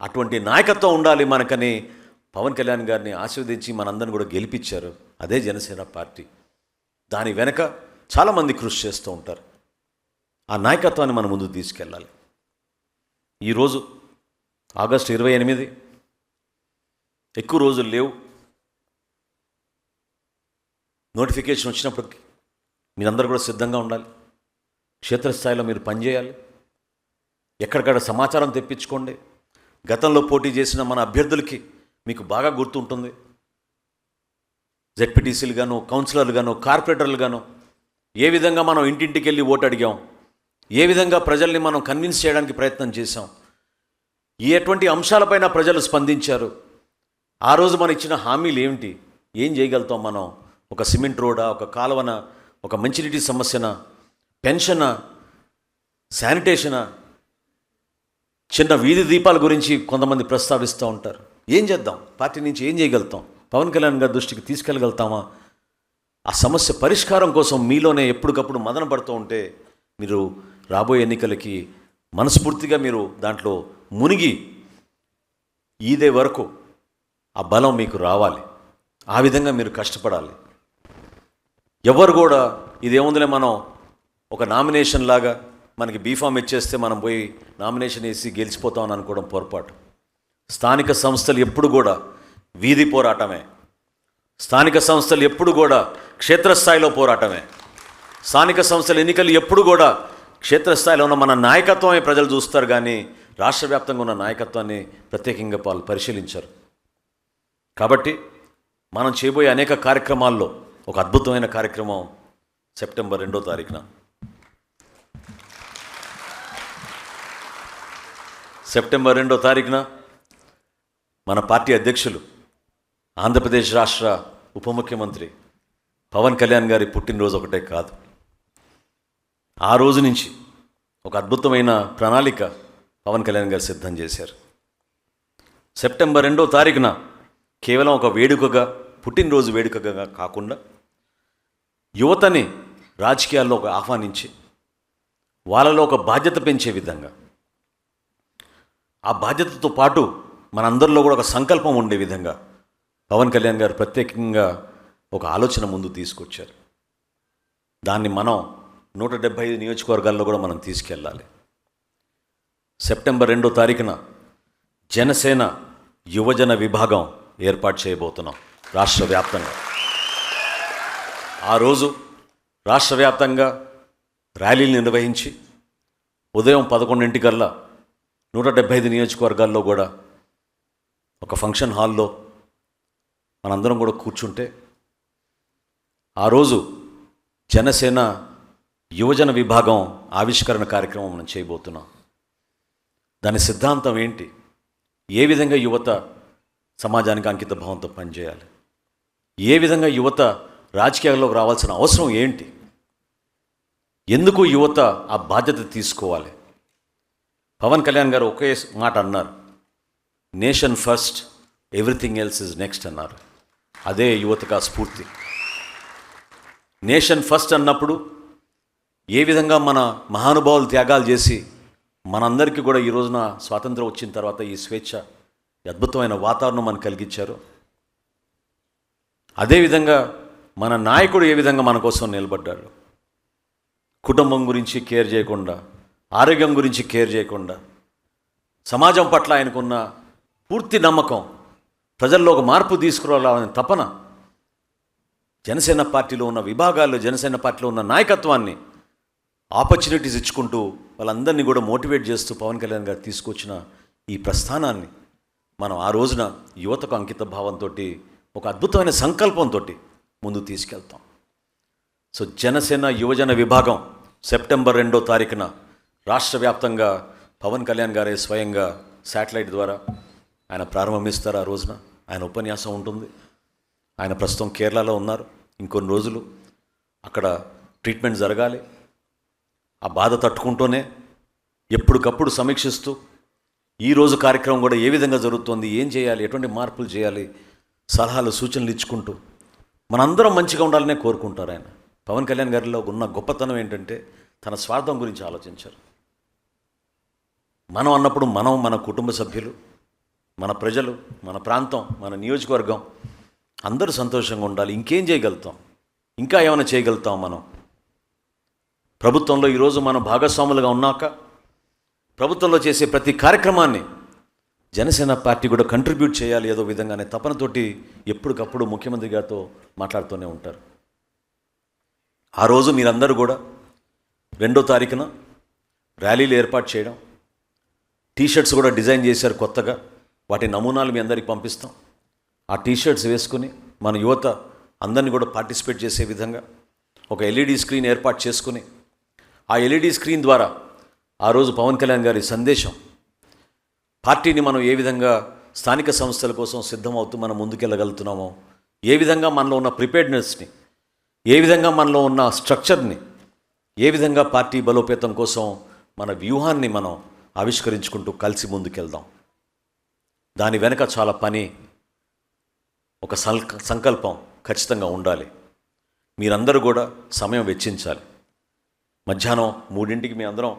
అటువంటి నాయకత్వం ఉండాలి మనకని పవన్ కళ్యాణ్ గారిని ఆశీర్వదించి మనందరిని కూడా గెలిపించారు. అదే జనసేన పార్టీ. దాని వెనక చాలామంది కృషి చేస్తూ ఉంటారు. ఆ నాయకత్వాన్ని మనం ముందుకు తీసుకెళ్ళాలి. ఈరోజు ఆగస్టు 28 ఎక్కువ రోజులు లేవు. నోటిఫికేషన్ వచ్చినప్పటికి మీరందరూ కూడా సిద్ధంగా ఉండాలి. క్షేత్రస్థాయిలో మీరు పనిచేయాలి. ఎక్కడికక్కడ సమాచారం తెప్పించుకోండి. గతంలో పోటీ చేసిన మన అభ్యర్థులకి మీకు బాగా గుర్తుంటుంది. జెడ్పీటీసీలు గాను, కౌన్సిలర్లు గాను, కార్పొరేటర్లు గాను ఏ విధంగా మనం ఇంటింటికి వెళ్ళి ఓటు అడిగాం, ఏ విధంగా ప్రజల్ని మనం కన్విన్స్ చేయడానికి ప్రయత్నం చేశాం, ఎటువంటి అంశాలపైన ప్రజలు స్పందించారు, ఆ రోజు మనం ఇచ్చిన హామీలు ఏమిటి, ఏం చేయగలుగుతాం మనం, ఒక సిమెంట్ రోడా, ఒక కాలువన, ఒక మంచినీటి సమస్యన, పెన్షనా, శానిటేషనా, చిన్న వీధి దీపాల గురించి కొంతమంది ప్రస్తావిస్తూ ఉంటారు. ఏం చేద్దాం, పార్టీ నుంచి ఏం చేయగలుగుతాం, పవన్ కళ్యాణ్ గారి దృష్టికి తీసుకెళ్ళగలుగుతామా? ఆ సమస్య పరిష్కారం కోసం మీలోనే ఎప్పటికప్పుడు మదన పడుతూ ఉంటే మీరు రాబోయే ఎన్నికలకి మనస్ఫూర్తిగా మీరు దాంట్లో మునిగి ఈదే వరకు ఆ బలం మీకు రావాలి. ఆ విధంగా మీరు కష్టపడాలి. ఎవరు కూడా ఇదేముందిలే మనం ఒక నామినేషన్ లాగా మనకి బీఫామ్ ఇచ్చేస్తే మనం పోయి నామినేషన్ వేసి గెలిచిపోతామని అనుకోవడం పొరపాటు. స్థానిక సంస్థలు ఎప్పుడు కూడా వీధి పోరాటమే. స్థానిక సంస్థలు ఎప్పుడు కూడా క్షేత్రస్థాయిలో పోరాటమే. స్థానిక సంస్థల ఎన్నికలు ఎప్పుడు కూడా క్షేత్రస్థాయిలో ఉన్న మన నాయకత్వమే ప్రజలు చూస్తారు, కానీ రాష్ట్ర వ్యాప్తంగా ఉన్న నాయకత్వాన్ని ప్రత్యేకంగా వాళ్ళు పరిశీలించారు. కాబట్టి మనం చేయబోయే అనేక కార్యక్రమాల్లో ఒక అద్భుతమైన కార్యక్రమం సెప్టెంబర్ 2వ తారీఖున మన పార్టీ అధ్యక్షులు, ఆంధ్రప్రదేశ్ రాష్ట్ర ఉప ముఖ్యమంత్రి పవన్ కళ్యాణ్ గారి పుట్టినరోజు ఒకటే కాదు, ఆ రోజు నుంచి ఒక అద్భుతమైన ప్రణాళిక పవన్ కళ్యాణ్ గారు సిద్ధం చేశారు. సెప్టెంబర్ 2వ తారీఖున కేవలం ఒక వేడుకగా, పుట్టినరోజు వేడుకగా కాకుండా యువతని రాజకీయాల్లో ఒక ఆహ్వానించి వాళ్ళలో ఒక బాధ్యత పెంచే విధంగా, ఆ బాధ్యతతో పాటు మనందరిలో కూడా ఒక సంకల్పం ఉండే విధంగా పవన్ కళ్యాణ్ గారు ప్రత్యేకంగా ఒక ఆలోచన ముందు తీసుకొచ్చారు. దాన్ని మనం 175 నియోజకవర్గాల్లో కూడా మనం తీసుకెళ్ళాలి. సెప్టెంబర్ 2వ తారీఖున జనసేన యువజన విభాగం ఏర్పాటు చేయబోతున్నాం రాష్ట్ర వ్యాప్తంగా. ఆ రోజు రాష్ట్ర వ్యాప్తంగా ర్యాలీలు నిర్వహించి ఉదయం 11 175 నియోజకవర్గాల్లో కూడా ఒక ఫంక్షన్ హాల్లో మనందరం కూడా కూర్చుంటే ఆ రోజు జనసేన యువజన విభాగం ఆవిష్కరణ కార్యక్రమం మనం చేయబోతున్నాం. దాని సిద్ధాంతం ఏంటి, ఏ విధంగా యువత సమాజానికి అంకిత భావంతో పనిచేయాలి, ఏ విధంగా యువత రాజకీయాల్లోకి రావాల్సిన అవసరం ఏంటి, ఎందుకు యువత ఆ బాధ్యత తీసుకోవాలి. పవన్ కళ్యాణ్ గారు ఒకే మాట అన్నారు, nation first, everything else is next అన్నారు. అదే యువతకు ఆ స్ఫూర్తి. నేషన్ ఫస్ట్ అన్నప్పుడు ఏ విధంగా మన మహానుభావులు త్యాగాలు చేసి మనందరికీ కూడా ఈ రోజున స్వాతంత్రం వచ్చిన తర్వాత ఈ స్వేచ్ఛ, అద్భుతమైన వాతావరణం మనకు కలిగించారు. అదేవిధంగా మన నాయకుడు ఏ విధంగా మన కోసం నిలబడ్డాడు, కుటుంబం గురించి కేర్ చేయకుండా, ఆరోగ్యం గురించి కేర్ చేయకుండా, సమాజం పట్ల ఆయనకున్న పూర్తి నమ్మకం, ప్రజల్లో ఒక మార్పు తీసుకురావాలనే తపన, జనసేన పార్టీలో ఉన్న విభాగాల్లో, జనసేన పార్టీలో ఉన్న నాయకత్వాన్ని ఆపర్చునిటీస్ ఇచ్చుకుంటూ వాళ్ళందరినీ కూడా మోటివేట్ చేస్తూ పవన్ కళ్యాణ్ గారు తీసుకొచ్చిన ఈ ప్రస్థానాన్ని మనం ఆ రోజున యువతకు అంకిత భావంతో, ఒక అద్భుతమైన సంకల్పంతో ముందు తీసుకెళ్తాం. సో జనసేన యువజన విభాగం సెప్టెంబర్ 2వ తారీఖున రాష్ట్ర వ్యాప్తంగా పవన్ కళ్యాణ్ గారే స్వయంగా శాటిలైట్ ద్వారా ఆయన ప్రారంభిస్తారు. ఆ రోజున ఆయన ఉపన్యాసం ఉంటుంది. ఆయన ప్రస్తుతం కేరళలో ఉన్నారు. ఇంకొన్ని రోజులు అక్కడ ట్రీట్మెంట్ జరగాలి. ఆ బాధ తట్టుకుంటూనే ఎప్పటికప్పుడు సమీక్షిస్తూ ఈరోజు కార్యక్రమం కూడా ఏ విధంగా జరుగుతుంది, ఏం చేయాలి, ఎటువంటి మార్పులు చేయాలి, సలహాలు సూచనలు ఇచ్చుకుంటూ మనందరం మంచిగా ఉండాలనే కోరుకుంటారు. ఆయన పవన్ కళ్యాణ్ గారిలో ఉన్న గొప్పతనం ఏంటంటే తన స్వార్థం గురించి ఆలోచించారు. మనం అన్నప్పుడు మనం, మన కుటుంబ సభ్యులు, మన ప్రజలు, మన ప్రాంతం, మన నియోజకవర్గం అందరూ సంతోషంగా ఉండాలి. ఇంకేం చేయగలుగుతాం, ఇంకా ఏమైనా చేయగలుగుతాం. మనం ప్రభుత్వంలో ఈరోజు మనం భాగస్వాములుగా ఉన్నాక ప్రభుత్వంలో చేసే ప్రతి కార్యక్రమాన్ని జనసేన పార్టీ కూడా కంట్రిబ్యూట్ చేయాలి ఏదో విధంగానే తపనతోటి ఎప్పటికప్పుడు ముఖ్యమంత్రి గారితో మాట్లాడుతూనే ఉంటారు. ఆ రోజు మీరందరూ కూడా 2వ తారీఖున ర్యాలీలు ఏర్పాటు చేయడం, టీషర్ట్స్ కూడా డిజైన్ చేశారు కొత్తగా. వాటి నమూనాలు మీ అందరికి పంపిస్తాం. ఆ టీషర్ట్స్ వేసుకుని మన యువత అందరినీ కూడా పార్టిసిపేట్ చేసే విధంగా ఒక ఎల్ఈడి స్క్రీన్ ఏర్పాటు చేసుకుని ఆ ఎల్ఈడి స్క్రీన్ ద్వారా ఆ రోజు పవన్ కళ్యాణ్ గారి సందేశం, పార్టీని మనం ఏ విధంగా స్థానిక సంస్థల కోసం సిద్ధమవుతూ మనం ముందుకెళ్ళగలుగుతున్నామో, ఏ విధంగా మనలో ఉన్న ప్రిపేర్డ్నెస్ని, ఏ విధంగా మనలో ఉన్న స్ట్రక్చర్ని, ఏ విధంగా పార్టీ బలోపేతం కోసం మన వ్యూహాన్ని మనం ఆవిష్కరించుకుంటూ కలిసి ముందుకెళ్దాం. దాని వెనక చాలా పని, ఒక సంకల్పం ఖచ్చితంగా ఉండాలి. మీరందరూ కూడా సమయం వెచ్చించాలి. మధ్యాహ్నం 3ంటికి మీ అందరం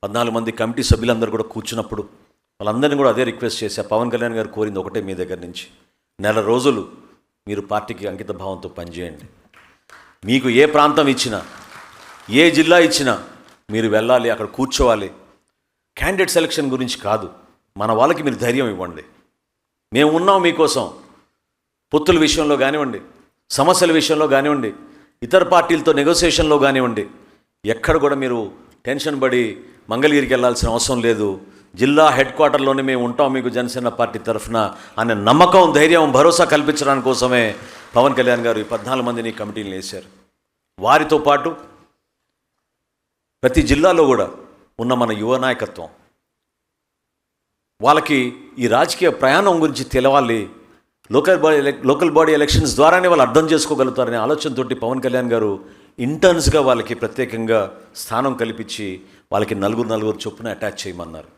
14 మంది కమిటీ సభ్యులందరూ కూడా కూర్చున్నప్పుడు వాళ్ళందరినీ కూడా అదే రిక్వెస్ట్ చేశా. పవన్ కళ్యాణ్ గారు కోరింది ఒకటే, మీ దగ్గర నుంచి నెల రోజులు మీరు పార్టీకి అంకిత భావంతో పనిచేయండి. మీకు ఏ ప్రాంతం ఇచ్చినా, ఏ జిల్లా ఇచ్చినా మీరు వెళ్ళాలి, అక్కడ కూర్చోవాలి. క్యాండిడేట్ సెలక్షన్ గురించి కాదు, మన వాళ్ళకి మీరు ధైర్యం ఇవ్వండి. మేము ఉన్నాం మీకోసం. పొత్తుల విషయంలో కానివ్వండి, సమస్యల విషయంలో కానివ్వండి, ఇతర పార్టీలతో నెగోసియేషన్లో కానివ్వండి, ఎక్కడ కూడా మీరు టెన్షన్ పడి మంగళగిరికి వెళ్ళాల్సిన అవసరం లేదు. జిల్లా హెడ్ క్వార్టర్లోనే మేము ఉంటాం మీకు జనసేన పార్టీ తరఫున అనే నమ్మకం, ధైర్యం, భరోసా కల్పించడానికి కోసమే పవన్ కళ్యాణ్ గారు ఈ 14 మందిని కమిటీలు వేశారు. వారితో పాటు ప్రతి జిల్లాలో కూడా ఉన్న మన యువ నాయకత్వం, వాళ్ళకి ఈ రాజకీయ ప్రయాణం గురించి తెలవాలి. లోకల్ బాడీ ఎలక్షన్స్ ద్వారానే వాళ్ళు అర్థం చేసుకోగలుగుతారనే ఆలోచనతోటి పవన్ కళ్యాణ్ గారు ఇంటర్న్స్గా వాళ్ళకి ప్రత్యేకంగా స్థానం కల్పించి వాళ్ళకి నలుగురు చొప్పున అటాచ్ చేయమన్నారు.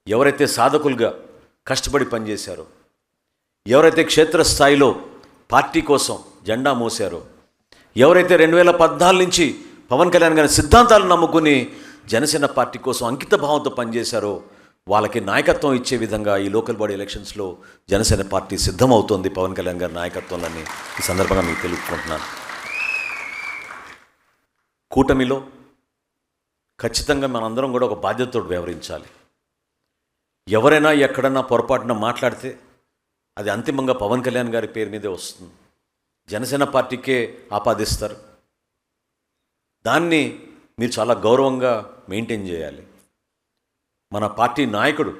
ఎవరైతే సాధకులుగా కష్టపడి పనిచేశారో, ఎవరైతే క్షేత్రస్థాయిలో పార్టీ కోసం జెండా మోసారో, ఎవరైతే 2014 నుంచి పవన్ కళ్యాణ్ గారి సిద్ధాంతాలను నమ్ముకుని జనసేన పార్టీ కోసం అంకిత భావంతో పనిచేశారో వాళ్ళకి నాయకత్వం ఇచ్చే విధంగా ఈ లోకల్ బాడీ ఎలక్షన్స్లో జనసేన పార్టీ సిద్ధమవుతోంది పవన్ కళ్యాణ్ గారి నాయకత్వంలోని ఈ సందర్భంగా మీకు తెలుపుకుంటున్నాను. కూటమిలో ఖచ్చితంగా మనందరం కూడా ఒక బాధ్యతతో వ్యవహరించాలి. ఎవరైనా ఎక్కడన్నా పొరపాటున మాట్లాడితే అది అంతిమంగా పవన్ కళ్యాణ్ గారి పేరు మీదే వస్తుంది, జనసేన పార్టీకే ఆపాదిస్తారు. దాన్ని మీరు చాలా గౌరవంగా మెయింటైన్ చేయాలి. మన పార్టీ నాయకుడు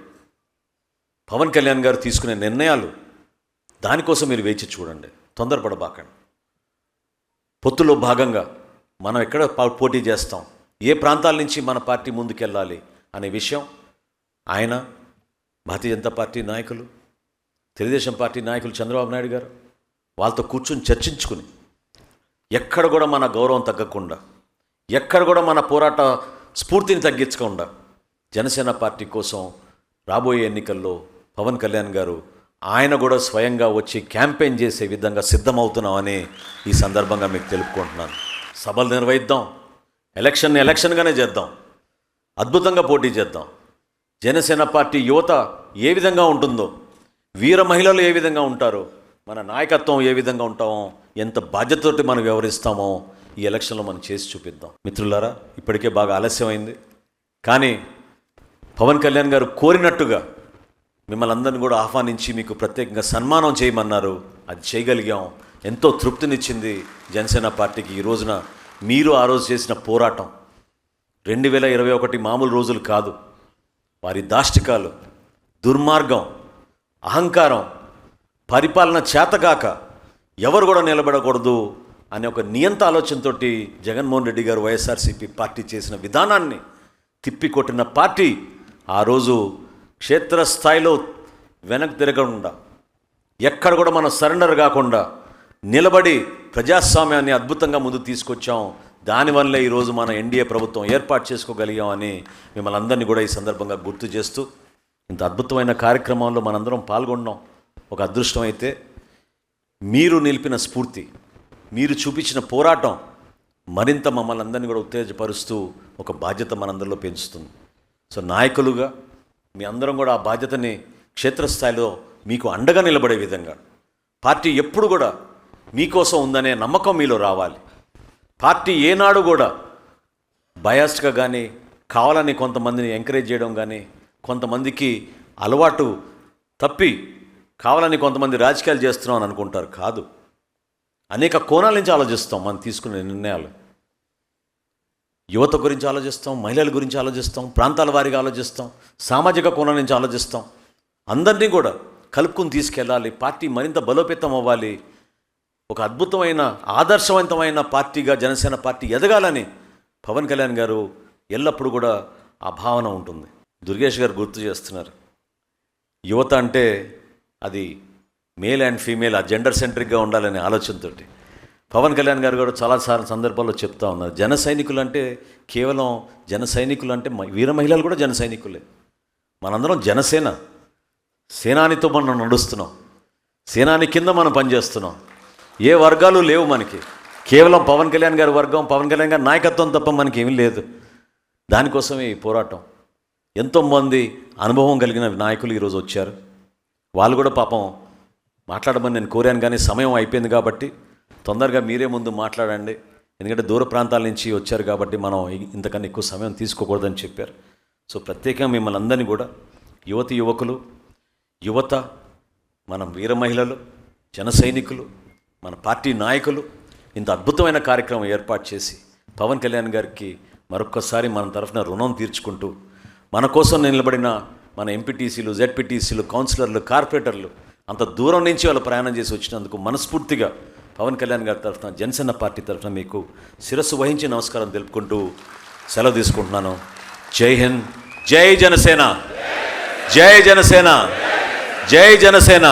పవన్ కళ్యాణ్ గారు తీసుకునే నిర్ణయాలు, దానికోసం మీరు వేచి చూడండి, తొందరపడబాకండి. పొత్తులో భాగంగా మనం ఎక్కడ పోటీ చేస్తాం, ఏ ప్రాంతాల నుంచి మన పార్టీ ముందుకెళ్ళాలి అనే విషయం ఆయన, భారతీయ జనతా పార్టీ నాయకులు, తెలుగుదేశం పార్టీ నాయకులు చంద్రబాబు నాయుడు గారు వాళ్ళతో కూర్చొని చర్చించుకుని ఎక్కడ కూడా మన గౌరవం తగ్గకుండా, ఎక్కడ కూడా మన పోరాట స్ఫూర్తిని తగ్గించకుండా జనసేన పార్టీ కోసం రాబోయే ఎన్నికల్లో పవన్ కళ్యాణ్ గారు ఆయన కూడా స్వయంగా వచ్చి క్యాంపెయిన్ చేసే విధంగా సిద్ధమవుతున్నామని ఈ సందర్భంగా మీకు తెలుపుకుంటున్నాను. సభలు నిర్వహిద్దాం, ఎలక్షన్గానే చేద్దాం, అద్భుతంగా పోటీ చేద్దాం. జనసేన పార్టీ యువత ఏ విధంగా ఉంటుందో, వీర మహిళలు ఏ విధంగా ఉంటారో, మన నాయకత్వం ఏ విధంగా ఉంటామో, ఎంత బాధ్యతతోటి మనం వ్యవహరిస్తామో ఈ ఎలక్షన్లో మనం చేసి చూపిద్దాం. మిత్రులారా, ఇప్పటికే బాగా ఆలస్యమైంది, కానీ పవన్ కళ్యాణ్ గారు కోరినట్టుగా మిమ్మల్ని అందరినీ కూడా ఆహ్వానించి మీకు ప్రత్యేకంగా సన్మానం చేయమన్నారు. అది చేయగలిగాం. ఎంతో తృప్తినిచ్చింది జనసేన పార్టీకి. ఈ రోజున మీరు ఆ రోజు చేసిన పోరాటం 2021 మామూలు రోజులు కాదు. వారి దాష్టికాలు, దుర్మార్గం, అహంకారం, పరిపాలన చేతగాక ఎవరు కూడా నిలబడకూడదు అనే ఒక నియంత ఆలోచనతో జగన్మోహన్ రెడ్డి గారు వైఎస్ఆర్సీపీ పార్టీ చేసిన విధానాన్ని తిప్పికొట్టిన పార్టీ ఆ రోజు క్షేత్రస్థాయిలో వెనక్కి తిరగకుండా, ఎక్కడ కూడా మనం సరెండర్ కాకుండా నిలబడి ప్రజాస్వామ్యాన్ని అద్భుతంగా ముందు తీసుకొచ్చాం. దానివల్లే ఈరోజు మన ఎన్డీఏ ప్రభుత్వం ఏర్పాటు చేసుకోగలిగామని మిమ్మల్ని అందరినీ కూడా ఈ సందర్భంగా గుర్తు చేస్తూ, ఇంత అద్భుతమైన కార్యక్రమంలో మనందరం పాల్గొన్నాం. ఒక అదృష్టం అయితే మీరు నిలిపిన స్ఫూర్తి, మీరు చూపించిన పోరాటం మరింత మమ్మల్ని అందరినీ కూడా ఉత్తేజపరుస్తూ ఒక బాధ్యత మనందరిలో పెంచుతుంది. సో నాయకులుగా మీ అందరం కూడా ఆ బాధ్యతని క్షేత్రస్థాయిలో మీకు అండగా నిలబడే విధంగా, పార్టీ ఎప్పుడు కూడా మీకోసం ఉందనే నమ్మకం మీలో రావాలి. పార్టీ ఏనాడు కూడా బయాస్డ్గా కానీ, కావాలని కొంతమందిని ఎంకరేజ్ చేయడం కానీ, కొంతమందికి అలవాటు తప్పి కావాలని కొంతమంది రాజకీయాలు చేస్తున్నాం అని అనుకుంటారు. కాదు, అనేక కోణాల నుంచి ఆలోచిస్తాం. మనం తీసుకునే నిర్ణయాలు యువత గురించి ఆలోచిస్తాం, మహిళల గురించి ఆలోచిస్తాం, ప్రాంతాల వారీగా ఆలోచిస్తాం, సామాజిక కోణం నుంచి ఆలోచిస్తాం. అందరినీ కూడా కలుపుకుని తీసుకెళ్ళాలి, పార్టీ మరింత బలోపేతం అవ్వాలి, ఒక అద్భుతమైన ఆదర్శవంతమైన పార్టీగా జనసేన పార్టీ ఎదగాలని పవన్ కళ్యాణ్ గారు ఎల్లప్పుడూ కూడా ఆ భావన ఉంటుంది. దుర్గేష్ గారు గుర్తు చేస్తున్నారు, యువత అంటే అది మేల్ అండ్ ఫీమేల్, ఆ జెండర్ సెంట్రిక్గా ఉండాలనే ఆలోచనతోటి పవన్ కళ్యాణ్ గారు కూడా చాలాసార్లు సందర్భాల్లో చెప్తా ఉన్నారు. జన సైనికులు అంటే కేవలం జన సైనికులు అంటే వీర మహిళలు కూడా జన సైనికులే. మనందరం జనసేన, సేనానితో మనం నడుస్తున్నాం, సేనాని కింద మనం పనిచేస్తున్నాం. ఏ వర్గాలు లేవు మనకి, కేవలం పవన్ కళ్యాణ్ గారి వర్గం, పవన్ కళ్యాణ్ గారి నాయకత్వం తప్ప మనకి ఏమీ లేదు. దానికోసమే ఈ పోరాటం. ఎంతోమంది అనుభవం కలిగిన నాయకులు ఈరోజు వచ్చారు. వాళ్ళు కూడా పాపం మాట్లాడమని నేను కోరాను, కానీ సమయం అయిపోయింది కాబట్టి తొందరగా మీరే ముందు మాట్లాడండి, ఎందుకంటే దూర ప్రాంతాల నుంచి వచ్చారు కాబట్టి మనం ఇంతకన్నా ఎక్కువ సమయం తీసుకోకూడదని చెప్పారు. సో ప్రత్యేకంగా మిమ్మల్ని అందరినీ కూడా యువతి యువకులు, యువత, మన వీర మహిళలు, జన సైనికులు, మన పార్టీ నాయకులు ఇంత అద్భుతమైన కార్యక్రమం ఏర్పాటు చేసి పవన్ కళ్యాణ్ గారికి మరొక్కసారి మన తరఫున రుణం తీర్చుకుంటూ, మన కోసం నిలబడిన మన ఎంపీటీసీలు, జెడ్పీటీసీలు, కౌన్సిలర్లు, కార్పొరేటర్లు అంత దూరం నుంచి వాళ్ళు ప్రయాణం చేసి వచ్చినందుకు మనస్ఫూర్తిగా పవన్ కళ్యాణ్ గారి తరఫున, జనసేన పార్టీ తరఫున మీకు శిరస్సు వహించి నమస్కారం తెలుపుకుంటూ సెలవు తీసుకుంటున్నాను. జై హింద్, జై జనసేన, జై జనసేన, జై జనసేన.